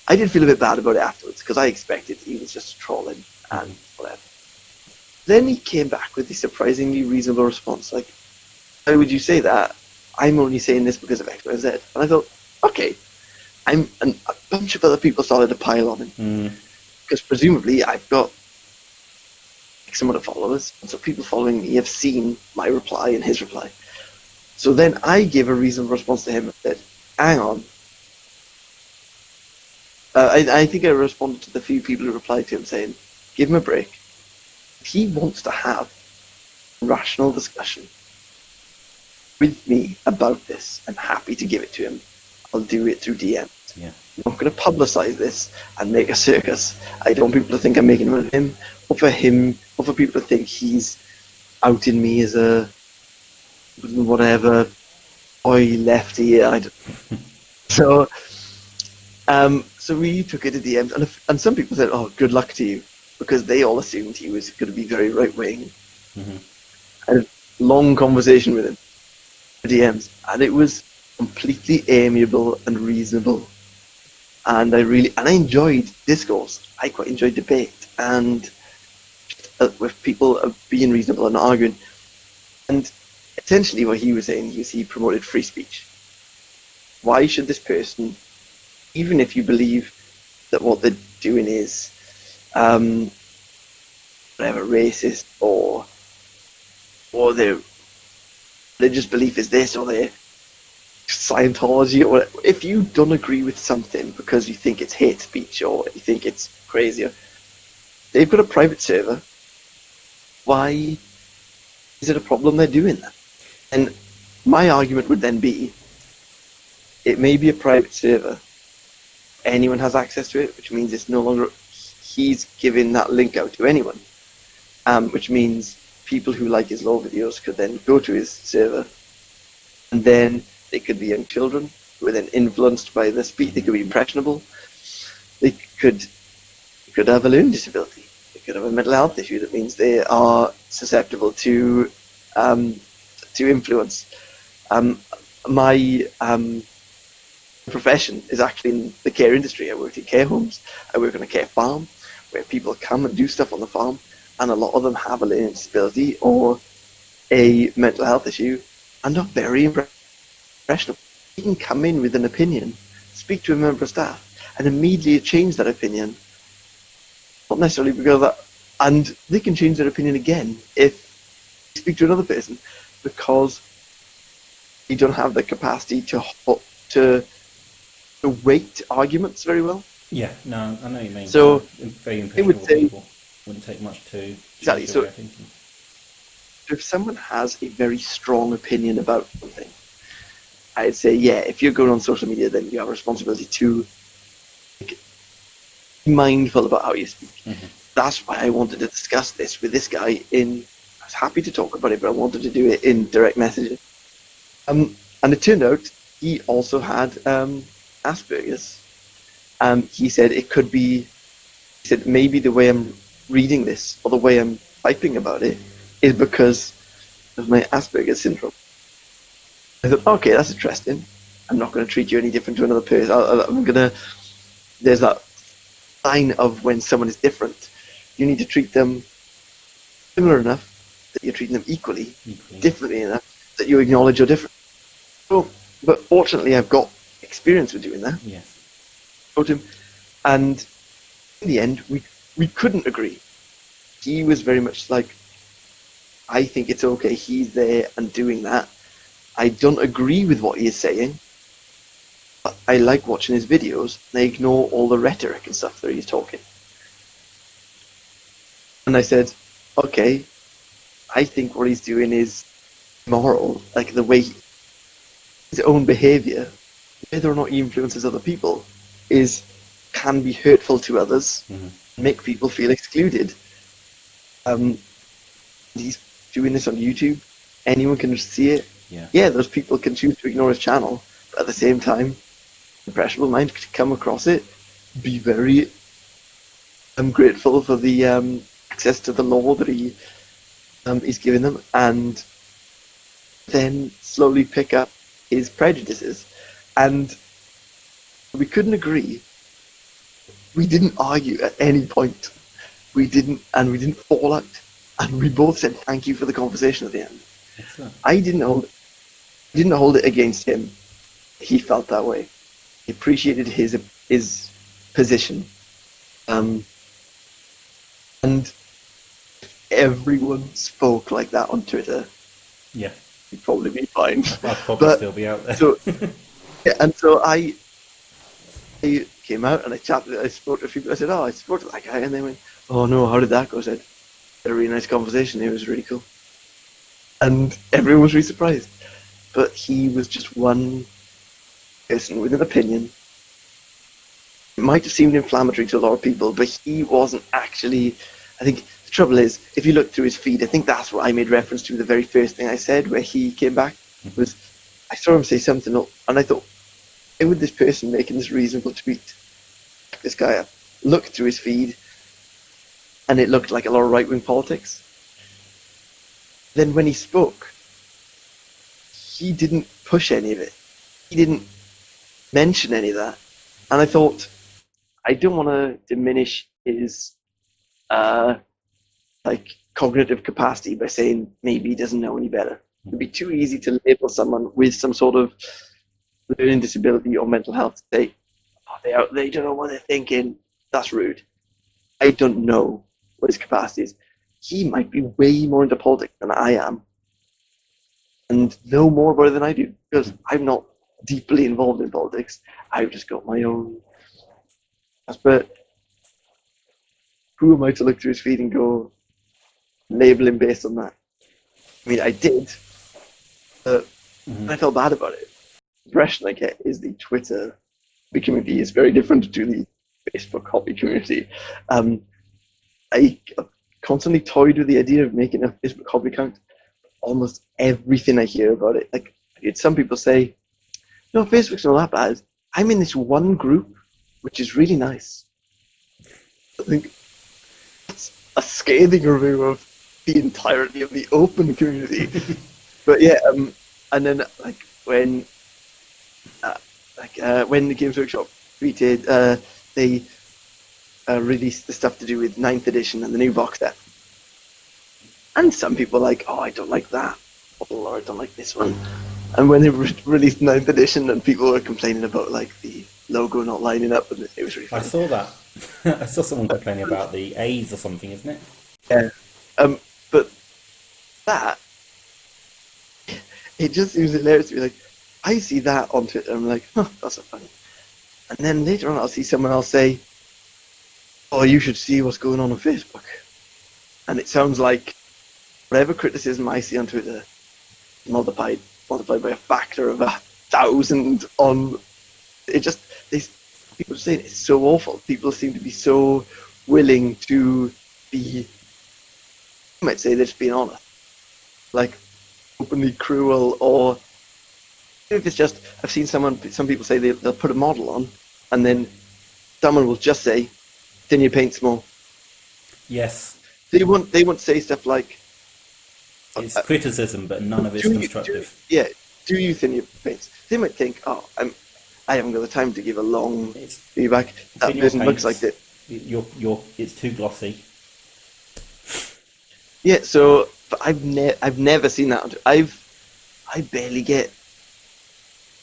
I did feel a bit bad about it afterwards because I expected he was just trolling and whatever. Then he came back with a surprisingly reasonable response, like, "Why would you say that? I'm only saying this because of X, Y, Z." And I thought, okay, and a bunch of other people started to pile on him because presumably I've got X amount of followers, and so people following me have seen my reply and his reply. So then I gave a reasonable response to him and said, "Hang on." I think I responded to the few people who replied to him saying, "Give him a break. If he wants to have a rational discussion with me about this, I'm happy to give it to him. I'll do it through DMs. Yeah. I'm not going to publicize this and make a circus. I don't want people to think I'm making fun of him, or for people to think he's outing me as a whatever boy lefty. I don't. So, so we took it to DMs, and some people said, "Oh, good luck to you," because they all assumed he was going to be very right wing. I had a long conversation with him, DMs, and it was completely amiable and reasonable. And I enjoyed discourse. I quite enjoyed debate and with people being reasonable and arguing. And essentially, what he was saying is he promoted free speech. Why should this person, even if you believe that what they're doing is whatever, racist, or their religious belief is this, or their Scientology, or whatever. If you don't agree with something because you think it's hate speech or you think it's crazy, they've got a private server. Why is it a problem they're doing that? And my argument would then be, it may be a private server. Anyone has access to it, which means it's no longer he's giving that link out to anyone. Which means people who like his law videos could then go to his server, and then they could be young children who are then influenced by the speech. They could be impressionable. They could have a learning disability. They could have a mental health issue that means they are susceptible to influence. My profession is actually in the care industry. I work in care homes. I work on a care farm where people come and do stuff on the farm, and a lot of them have a learning disability or a mental health issue and are very impressionable. You can come in with an opinion, speak to a member of staff, and immediately change that opinion. Not necessarily because of that, and they can change their opinion again if you speak to another person, because you don't have the capacity to weight arguments very well. Yeah, no, I know what you mean. So very I would impressionable say people wouldn't take much to exactly. change So their thinking. if someone has a very strong opinion about something, I'd say, yeah, if you're going on social media, then you have a responsibility to be mindful about how you speak. Mm-hmm. That's why I wanted to discuss this with this guy I was happy to talk about it, but I wanted to do it in direct messaging. And it turned out he also had Asperger's. He said it could be, he said maybe the way I'm reading this or the way I'm typing about it is because of my Asperger's syndrome. I thought, okay, that's interesting. I'm not going to treat you any different to another person. I'm going to, there's that sign of when someone is different. You need to treat them similar enough that you're treating them equally, differently enough that you acknowledge you're different. So, but fortunately, I've got experience with doing that. Yes. Told him, and in the end, we couldn't agree. He was very much like, I think it's okay. He's there and doing that. I don't agree with what he is saying, but I like watching his videos. And I ignore all the rhetoric and stuff that he's talking. And I said, okay, I think what he's doing is moral, like the way his own behavior, whether or not he influences other people, can be hurtful to others, make people feel excluded. He's doing this on YouTube. Anyone can see it. Yeah, those people can choose to ignore his channel, but at the same time, impressionable mind could come across it, be very grateful for the access to the law that he's given them, and then slowly pick up his prejudices. And we couldn't agree. We didn't argue at any point. We didn't fall out. And we both said thank you for the conversation at the end. Excellent. I didn't hold it against him. He felt that way. He appreciated his position. And if everyone spoke like that on Twitter, yeah, he'd probably be fine. I'd probably still be out there. So, yeah, and so I came out and I chatted. I spoke to a few people. I said, "Oh, I spoke to that guy," and they went, "Oh no, how did that go?" I said, "Had a really nice conversation. It was really cool," and everyone was really surprised. But he was just one person with an opinion. It might have seemed inflammatory to a lot of people, but he wasn't actually. I think the trouble is, if you look through his feed, I think that's what I made reference to the very first thing I said, where he came back, was I saw him say something, and I thought, why would this person making this reasonable tweet? This guy, I looked through his feed, and it looked like a lot of right-wing politics. Then when he spoke, he didn't push any of it. He didn't mention any of that. And I thought, I don't want to diminish his cognitive capacity by saying maybe he doesn't know any better. It'd be too easy to label someone with some sort of learning disability or mental health to say, oh, they don't know what they're thinking. that's rude. I don't know what his capacity is. He might be way more into politics than I am and know more about it than I do because I'm not deeply involved in politics. I've just got my own. But who am I to look through his feed and go label him based on that? I mean, I did, but I felt bad about it. The impression I get is the Twitter community is very different to the Facebook hobby community. I constantly toyed with the idea of making a Facebook hobby account. Almost everything I hear about it, like some people say, no, Facebook's not that bad. I'm in this one group, which is really nice. I think that's a scathing review of the entirety of the open community. But yeah, and then when the Games Workshop tweeted, they released the stuff to do with 9th edition and the new box set. And some people are like, oh, I don't like that, or I don't like this one. And when they released 9th edition, and people were complaining about like the logo not lining up, and it was really funny. I saw that. I saw someone complaining about the A's or something, isn't it? Yeah. But that, it just seems hilarious to be like, I see that on Twitter, and I'm like, huh, that's so funny. And then later on, I'll see someone else say, oh, you should see what's going on Facebook. And it sounds like whatever criticism I see on Twitter multiplied by a factor of 1,000 on it. Just people are saying it's so awful. People seem to be so willing to be, I might say they're just being honest, like openly cruel, or if it's just, I've seen some people say they'll put a model on and then someone will just say, thin your paint small. Yes. They won't say stuff like, it's criticism, but none of it's constructive. Do you thin your paints? They might think, oh, I haven't got the time to give a long feedback. That person looks like it. It's too glossy. Yeah, so but I've never seen that. I barely get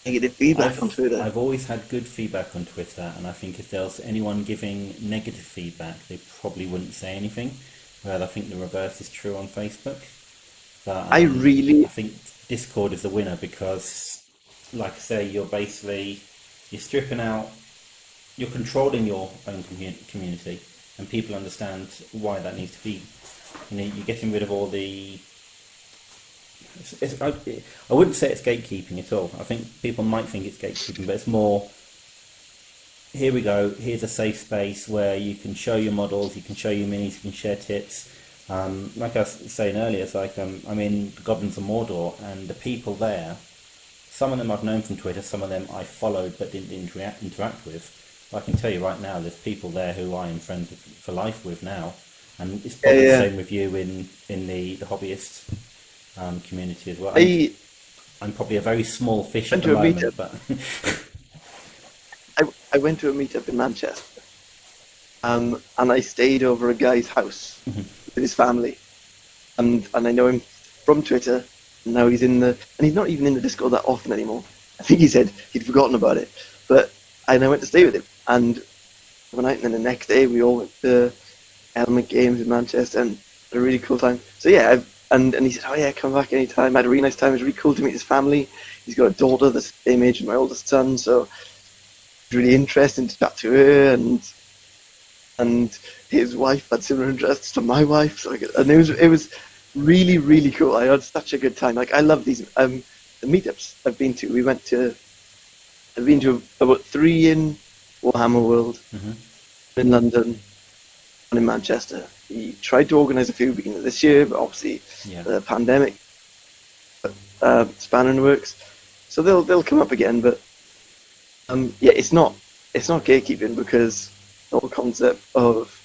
negative feedback on Twitter. I've always had good feedback on Twitter, and I think if there was anyone giving negative feedback, they probably wouldn't say anything. Whereas I think the reverse is true on Facebook. But I think Discord is the winner because, like I say, you're stripping out, you're controlling your own community, and people understand why that needs to be. You're getting rid of all the. I wouldn't say it's gatekeeping at all. I think people might think it's gatekeeping, but it's more. Here we go. Here's a safe space where you can show your models, you can show your minis, you can share tips. Like I was saying earlier, it's like I'm in the Goblins of Mordor, and the people there, some of them I've known from Twitter, some of them I followed but didn't interact with. But I can tell you right now, there's people there who I am friends with for life with now, and it's probably the same with you in the hobbyist community as well. I'm probably a very small fish at the moment, but I went to a meetup in Manchester, and I stayed over a guy's house with his family, and I know him from Twitter. And now he's and he's not even in the Discord that often anymore. I think he said he'd forgotten about it, and I went to stay with him, and one night, and then the next day we all went to Element Games in Manchester and had a really cool time. So yeah, and he said, oh yeah, come back anytime. I had a really nice time. It was really cool to meet his family. He's got a daughter that's the same age as my oldest son, so it's really interesting to chat to her, and his wife had similar interests to my wife. So and it was really, really cool. I had such a good time. Like, I love these the meetups I've been to. I've been to about 3 in Warhammer World, in London, and in Manchester. We tried to organise a few beginning of this year, but obviously the pandemic spanner in the works. So they'll come up again, but it's not gatekeeping, because the whole concept of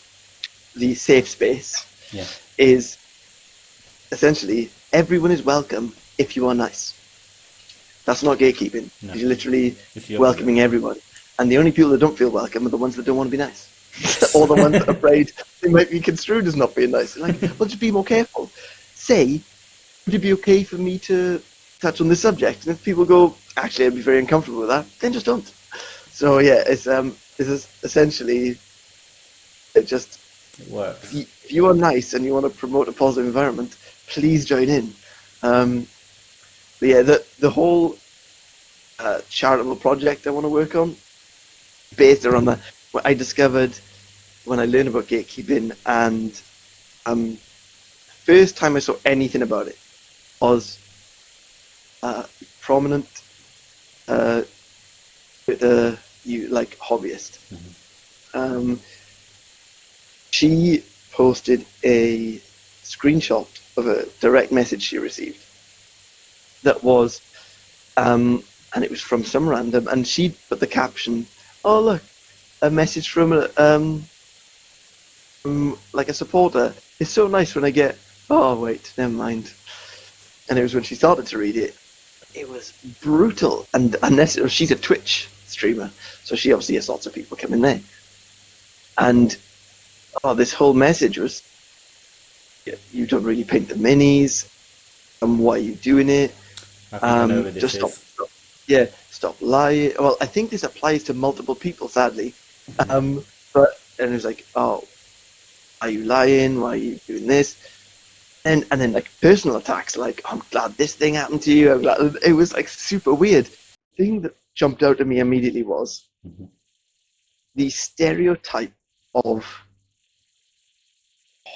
the safe space is essentially everyone is welcome if you are nice. That's not gatekeeping. No. You're literally welcoming everyone. And the only people that don't feel welcome are the ones that don't want to be nice. Or the ones that are afraid they might be construed as not being nice. Like, well, just be more careful. Say, would it be okay for me to touch on this subject? And if people go, actually, I'd be very uncomfortable with that, then just don't. So yeah, it's essentially It just, It works. if you are nice and you want to promote a positive environment, please join in. But yeah, the whole charitable project I want to work on, based around that, what I discovered when I learned about gatekeeping, and first time I saw anything about it was prominent uh, hobbyist. Um, she posted a screenshot of a direct message she received that was, and it was from some random, and she put the caption, "Oh look, a message from like a supporter. It's so nice when I get." Oh wait, never mind. And it was when she started to read it. It was brutal, and unless she's a Twitch streamer, so she obviously has lots of people coming there. And this whole message was, "You don't really paint the minis, and why are you doing it? I think I know who this Just stop, is. yeah, stop lying." Well, I think this applies to multiple people, sadly. But and it was like, "Oh, are you lying? Why are you doing this?" And then like personal attacks, like, "I'm glad this thing happened to you. I'm glad." It was like super weird. The thing that jumped out at me immediately was the stereotype of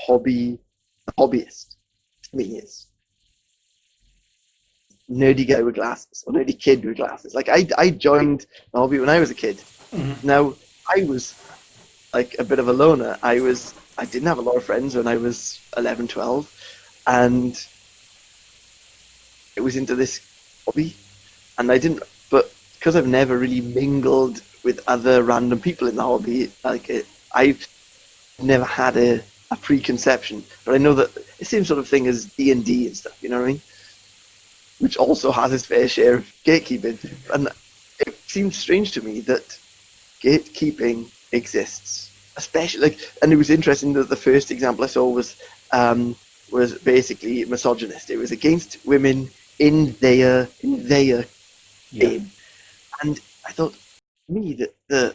hobbyist to me is nerdy guy with glasses or nerdy kid with glasses. Like I joined the hobby when I was a kid. Now I was like a bit of a loner. I didn't have a lot of friends when I was 11, 12, and it was into this hobby, and I didn't. But because I've never really mingled with other random people in the hobby, I've never had a preconception. But I know that it's the same sort of thing as D&D and stuff. You know what I mean? Which also has its fair share of gatekeeping, and it seems strange to me that gatekeeping exists, especially like. And it was interesting that the first example I saw was basically misogynist. It was against women in their game, and I thought, to me, that the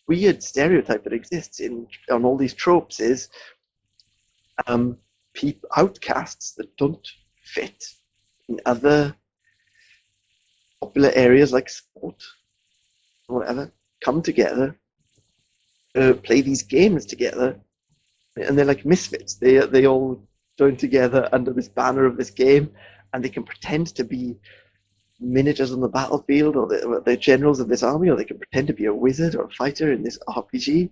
weird stereotype that exists in on all these tropes is people outcasts that don't fit in other popular areas like sport or whatever come together, play these games together, and they're like misfits. They all join together under this banner of this game, and they can pretend to be miniatures on the battlefield, or they're generals of this army, or they can pretend to be a wizard or a fighter in this RPG.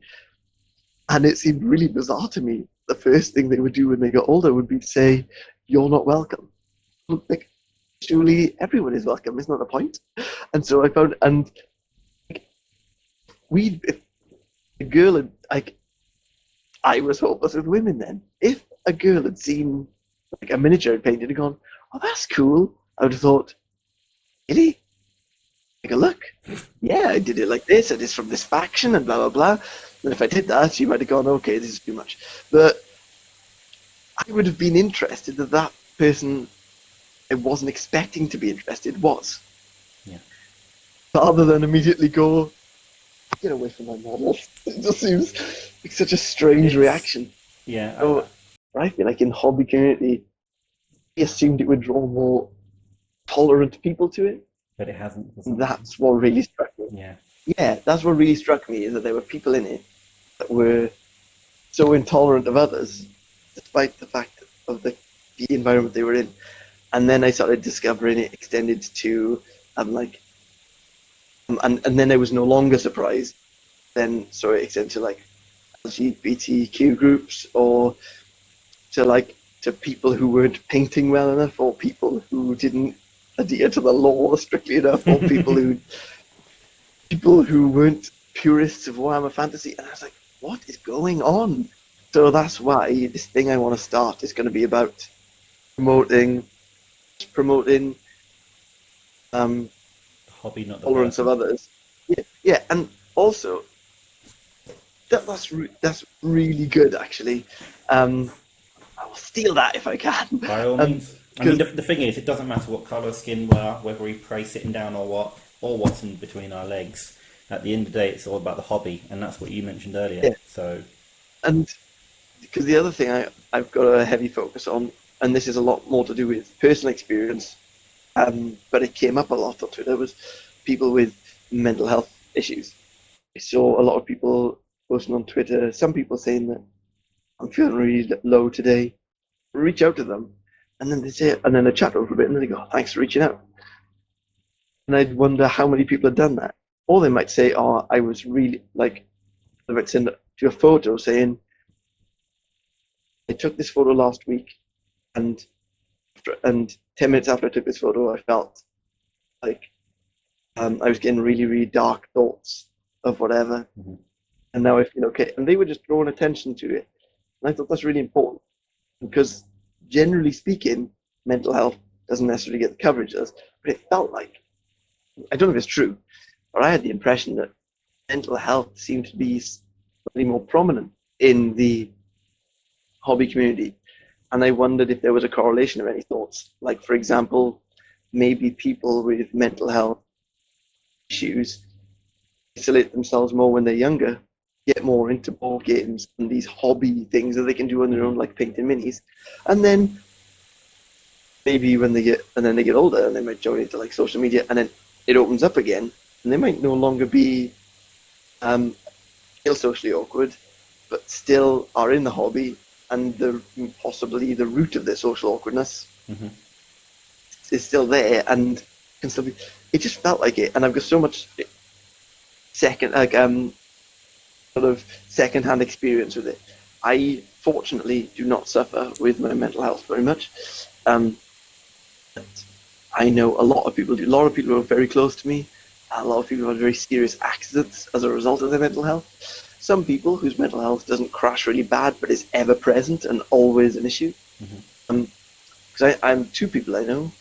And it seemed really bizarre to me. The first thing they would do when they got older would be to say, "You're not welcome." Like, surely everyone is welcome. Isn't that the point? And so I found, and if a girl had, like, I was hopeless with women then. If a girl had seen like a miniature I'd painted and gone, "Oh, that's cool," I would have thought, "Really? Take a look. Yeah, I did it like this. It is from this faction and blah blah blah." And if I did that, she might have gone, "Okay, this is too much." But I would have been interested that person I wasn't expecting to be interested was, Yeah. rather than immediately go, "Get away from my model." It just seems like such a strange It's reaction. yeah. So I feel like in hobby community, we assumed it would draw more tolerant people to it. But it hasn't for And some reason. that's what really struck me. Yeah. Yeah, that's what really struck me, is that there were people in it that were so intolerant of others, despite the fact of the environment they were in. And then I started discovering it extended to and then I was no longer surprised. Then so it extended to like LGBTQ groups, or to people who weren't painting well enough, or people who didn't adhere to the law strictly enough, or people who weren't purists of Warhammer Fantasy. And I was like, what is going on? So that's why this thing I want to start is going to be about promoting promoting um, The hobby, not the tolerance of person. others. Yeah, yeah, and also that's really good actually. I will steal that if I can. By all Um, means. I mean, because the thing is, it doesn't matter what colour skin we are, whether we pray sitting down or what's in between our legs. At the end of the day, it's all about the hobby, and that's what you mentioned earlier. yeah, So, And because the other thing I've got a heavy focus on, and this is a lot more to do with personal experience, but it came up a lot on Twitter, was people with mental health issues. I saw a lot of people posting on Twitter, some people saying that I'm feeling really low today, reach out to them. And then they say, and then they chat over a bit, and then they go, "Oh, thanks for reaching out." And I'd wonder how many people had done that. Or they might say, "Oh, I was really like," they might send you a photo saying, "I took this photo last week, and 10 minutes after I took this photo, I felt like I was getting really, really dark thoughts of whatever, Mm-hmm. and now I feel okay." And they were just drawing attention to it, and I thought that's really important because, generally speaking, mental health doesn't necessarily get the coverage it does. But it felt like, I don't know if it's true, but I had the impression that mental health seemed to be slightly more prominent in the hobby community, and I wondered if there was a correlation of any thoughts. Like, for example, maybe people with mental health issues isolate themselves more when they're younger, get more into board games and these hobby things that they can do on their own, like painting minis, and then maybe when they get older and they might join into like social media, and then it opens up again, and they might no longer be um, feel socially awkward, but still are in the hobby, and possibly the root of their social awkwardness Mm-hmm. is still there and can still be. It just felt like it, and I've got so much second like sort of second-hand experience with it. I fortunately do not suffer with my mental health very much. Um, but I know a lot of people do. A lot of people who are very close to me. A lot of people have had very serious accidents as a result of their mental health. Some people whose mental health doesn't crash really bad, but is ever present and always an issue. Mm-hmm. Because I'm two people I know.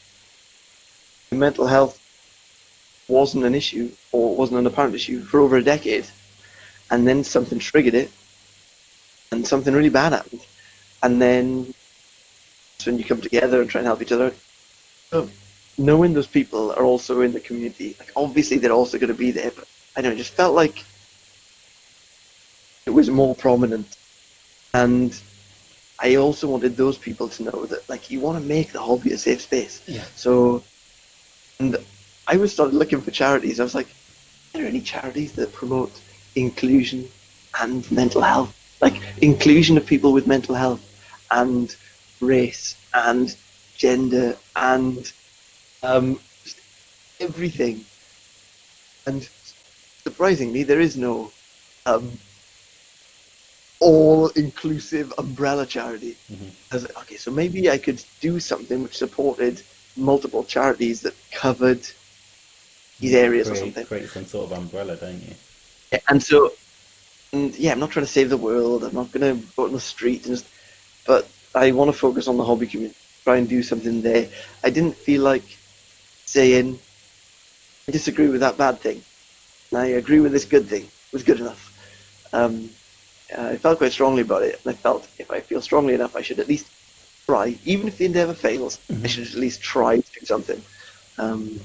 Mental health wasn't an issue or wasn't an apparent issue for over a decade, and then something triggered it, and something really bad happened, and then that's when you come together and try and help each other. So knowing those people are also in the community, like obviously they're also going to be there, but I don't know, it just felt like it was more prominent, and I also wanted those people to know that like you want to make the hobby a safe space. Yeah. So, and I was started looking for charities. I was like, are there any charities that promote inclusion and mental health? Like inclusion of people with mental health and race and gender and just everything. And surprisingly, there is no um, all-inclusive umbrella charity. Mm-hmm. I was like, okay, so maybe I could do something which supported multiple charities that covered You these need to areas or create something. create some sort of umbrella, don't you? And so, and yeah, I'm not trying to save the world. I'm not going to go on the street and just, but I want to focus on the hobby community, try and do something there. I didn't feel like saying I disagree with that bad thing, and I agree with this good thing. It was good enough. Um, I felt quite strongly about it, and I felt if I feel strongly enough, I should at least try, even if the endeavor fails. I Mm-hmm. should at least try to do something. Um,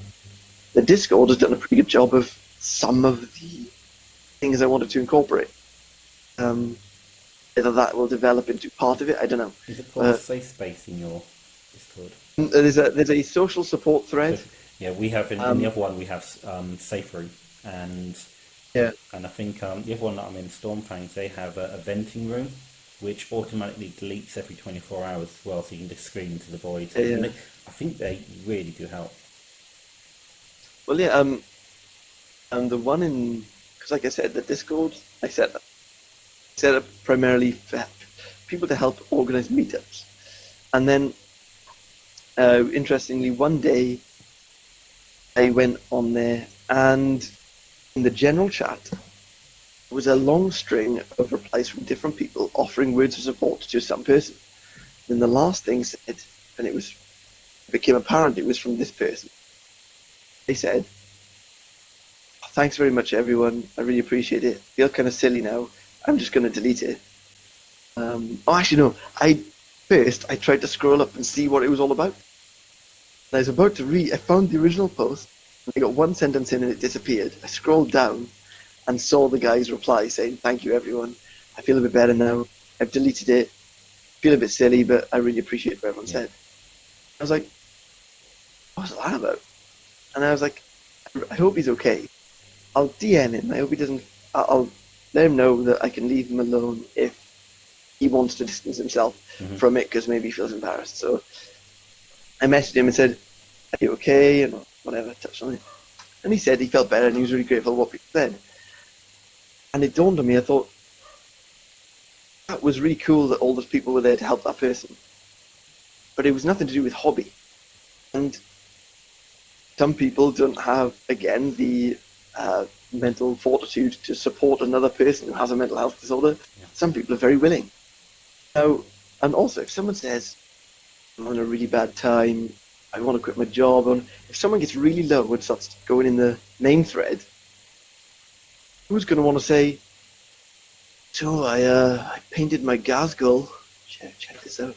the Discord has done a pretty good job of some of the things I wanted to incorporate. Um, whether that will develop into part of it, I don't know. Is it called But safe space in your Discord? there's a social support thread. So yeah, we have in the Um, other one we have safe room, and yeah, I think the other one that I'm in, Stormfangs, they have a venting room, which automatically deletes every 24 hours as well, so you can just scream into the void. And yeah. I think they really do help. Well, yeah. And the one in, because like I said, the Discord I set up primarily for people to help organize meetups. And then, interestingly, one day I went on there, and in the general chat was a long string of replies from different people offering words of support to some person. Then the last thing said, and it became apparent it was from this person. They said, "Thanks very much, everyone. I really appreciate it. I feel kind of silly now. I'm just going to delete it." Oh, actually, no. I tried to scroll up and see what it was all about. And I was about to read. I found the original post. And I got one sentence in and it disappeared. I scrolled down and saw the guy's reply saying, "Thank you, everyone." I feel a bit better now. I've deleted it. Feel a bit silly, but I really appreciate what everyone Yeah. said. I was like, what's that about? And I was like, I hope he's okay. I'll DM him. I hope he doesn't. I'll let him know that I can leave him alone if he wants to distance himself from it because maybe he feels embarrassed. So I messaged him and said, "Are you okay?" And whatever, touched on it. And he said he felt better and he was really grateful for what people said. And it dawned on me. I thought that was really cool that all those people were there to help that person, but it was nothing to do with hobby. And some people don't have, again, the mental fortitude to support another person who has a mental health disorder. Yeah. Some people are very willing. Now, and also, if someone says, I'm having a really bad time, I want to quit my job, and if someone gets really low and starts going in the main thread, who's going to want to say, so I painted my Gazgul, check this out.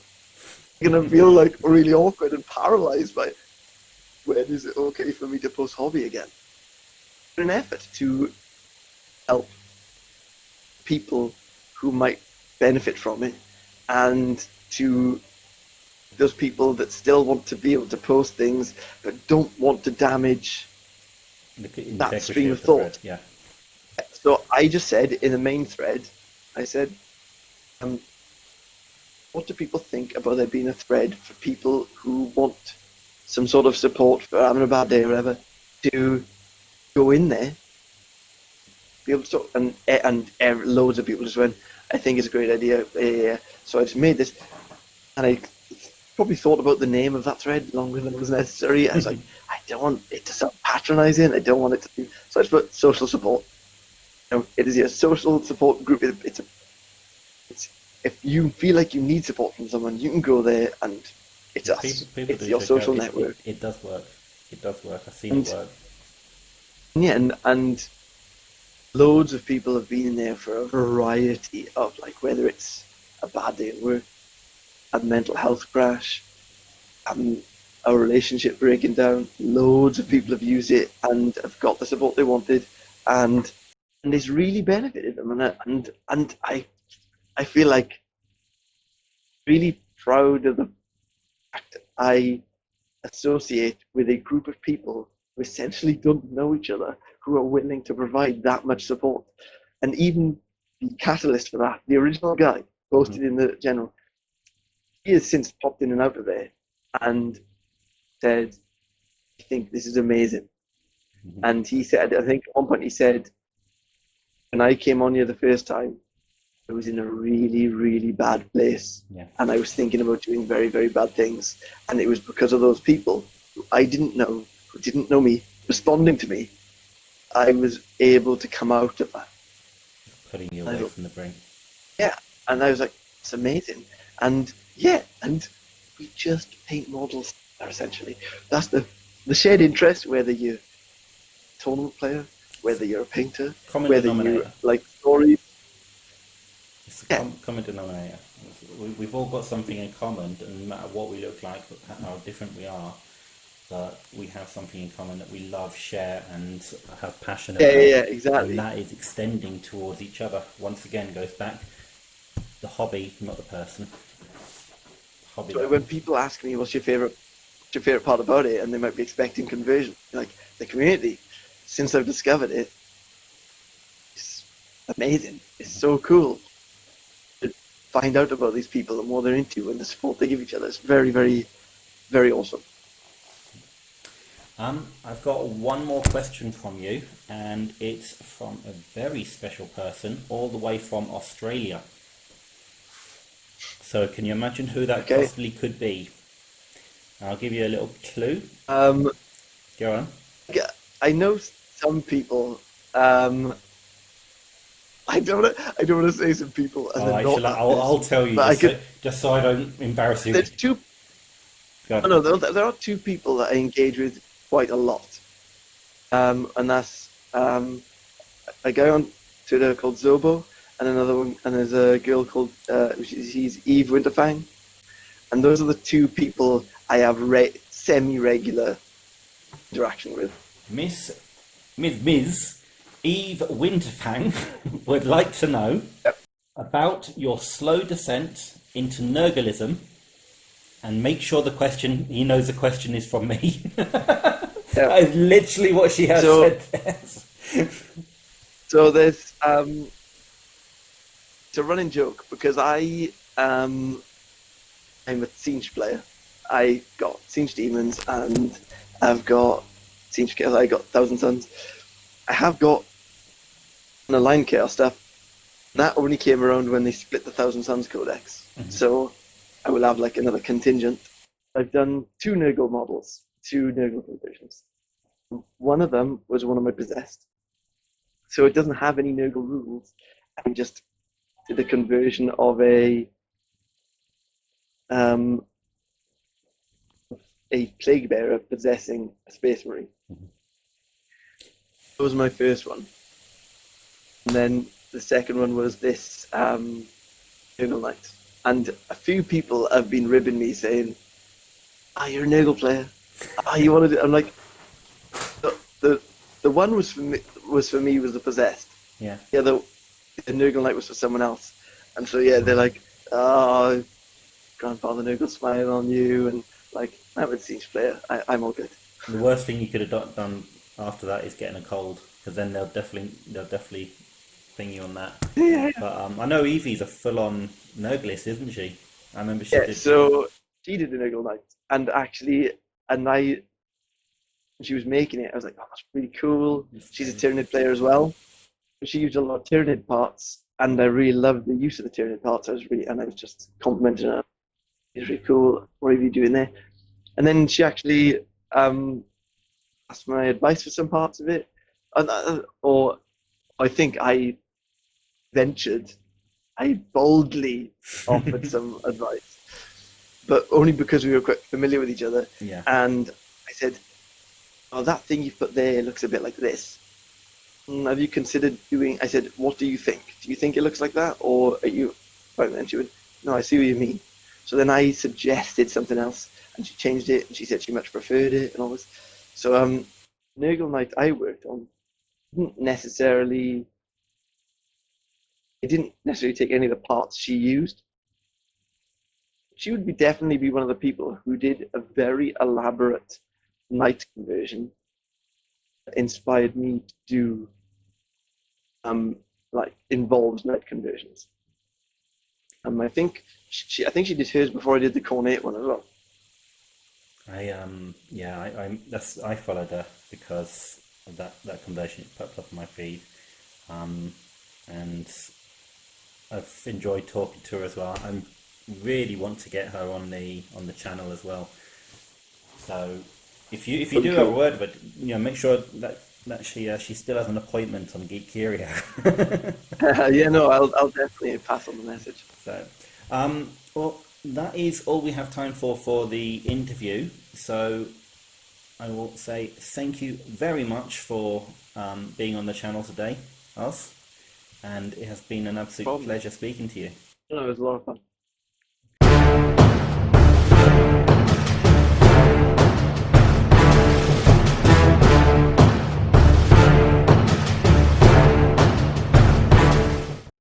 You're going to feel like really awkward and paralyzed by when is it okay for me to post hobby again? In an effort to help people who might benefit from it and to those people that still want to be able to post things but don't want to damage that stream of thought. Thread. Yeah. So I just said in the main thread, I said, what do people think about there being a thread for people who want some sort of support for having a bad day or whatever, to go in there, be able to talk, and loads of people just went, I think it's a great idea. So I just made this, and I probably thought about the name of that thread longer than it was necessary. I was like, I don't want it to sound patronizing. I don't want it to be. So I just put social support. It is a social support group. It's if you feel like you need support from someone, you can go there, and it's us. People It's do your check social out. network. It does work. It does work. I've seen it work. Yeah, and loads of people have been in there for a variety of, like, whether it's a bad day at work, a mental health crash, a relationship breaking down. Loads of people have used it and have got the support they wanted, and it's really benefited them. And I feel like really proud of the fact that I associate with a group of people who essentially don't know each other, who are willing to provide that much support. And even the catalyst for that, the original guy posted in the general, he has since popped in and out of there and said, I think this is amazing. And he said, I think at one point he said, when I came on here the first time, I was in a really, really bad place. Yeah. And I was thinking about doing very, very bad things. And it was because of those people who I didn't know, who didn't know me, responding to me, I was able to come out of that. Putting you away from the brink. Yeah. And I was like, it's amazing. And yeah, and we just paint models there, essentially. That's the shared interest, whether you're a tournament player, whether you're a painter, Common whether denominator. you like stories. It's a common denominator. We've all got something in common, and no matter what we look like, how different we are, but we have something in common that we love, share, and have passion about. Yeah, exactly. And that is extending towards each other. Once again, goes back the hobby, not the person. Hobby. So when people ask me what's your favorite part about it, and they might be expecting conversion, like the community, since I've discovered it, it's amazing. It's so cool to find out about these people and what they're into and the support they give each other. It's very, very, very awesome. I've got one more question from you, and it's from a very special person all the way from Australia. So can you imagine who that possibly could be? I'll give you a little clue. Go on. I know some people. I don't want to say some people, and then not. I'll tell you, just so I don't embarrass you. There's two. No, there are two people that I engage with quite a lot, and that's a guy on Twitter called Zobo, and another one, and there's a girl called she's Eve Winterfang, and those are the two people I have semi-regular interaction with. Ms. Eve Winterfang would like to know. Yep. about your slow descent into Nurgleism, and make sure he knows the question is from me. Yeah. That is literally what she has So, said. so there's it's a running joke because I'm a Siege player. I got Siege Demons and I've got Siege Chaos. I got Thousand Suns. I have got an Aligned Chaos stuff. And that only came around when they split the Thousand Suns Codex. So I will have like another contingent. I've done two Nurgle models, two Nurgle conversions. One of them was one of my possessed. So it doesn't have any Nurgle rules. I just did a conversion of a plague bearer possessing a space marine. That was my first one. And then the second one was this Nurgle Knight. And a few people have been ribbing me saying, you're a Nurgle player. You want to do. I'm like, the one was for me was the possessed. Yeah. Yeah, the Nurgle Knight was for someone else. And so yeah, they're like, Grandfather Nurgle smile on you, and like, I'm a Siege player. I'm all good. The worst thing you could have done after that is getting a cold, because then they'll definitely ping you on that. Yeah. But I know Evie's a full-on Nurglist, isn't she? I remember she Yeah, did. so she did the Nurgle Knight, and actually, when she was making it, I was like, that's really cool. She's a Tyranid player as well. She used a lot of Tyranid parts, and I really loved the use of the Tyranid parts. I was just complimenting her. It's really cool. What are you doing there? And then she actually asked my advice for some parts of it, or I think I boldly offered some advice, but only because we were quite familiar with each other. Yeah. And I said, that thing you put there looks a bit like this. Have you considered doing? I said, what do you think? Do you think it looks like that, or are you? And then she went, no, I see what you mean. So then I suggested something else, and she changed it, and she said she much preferred it, and all this. So Nurgle Knight I worked on didn't necessarily. It didn't necessarily take any of the parts she used. She would definitely be one of the people who did a very elaborate knight conversion that inspired me to do like involved knight conversions. I think she did hers before I did the Cornate one as well. I followed her because of that conversion popped up on my feed, and I've enjoyed talking to her as well. I really want to get her on the channel as well. So if you do have a word, but make sure that she still has an appointment on Geek Curio. Yeah, no, I'll definitely pass on the message. So, well, that is all we have time for the interview. So I will say thank you very much for being on the channel today, Oz, and it has been an absolute pleasure speaking to you. No, it was a lot of fun.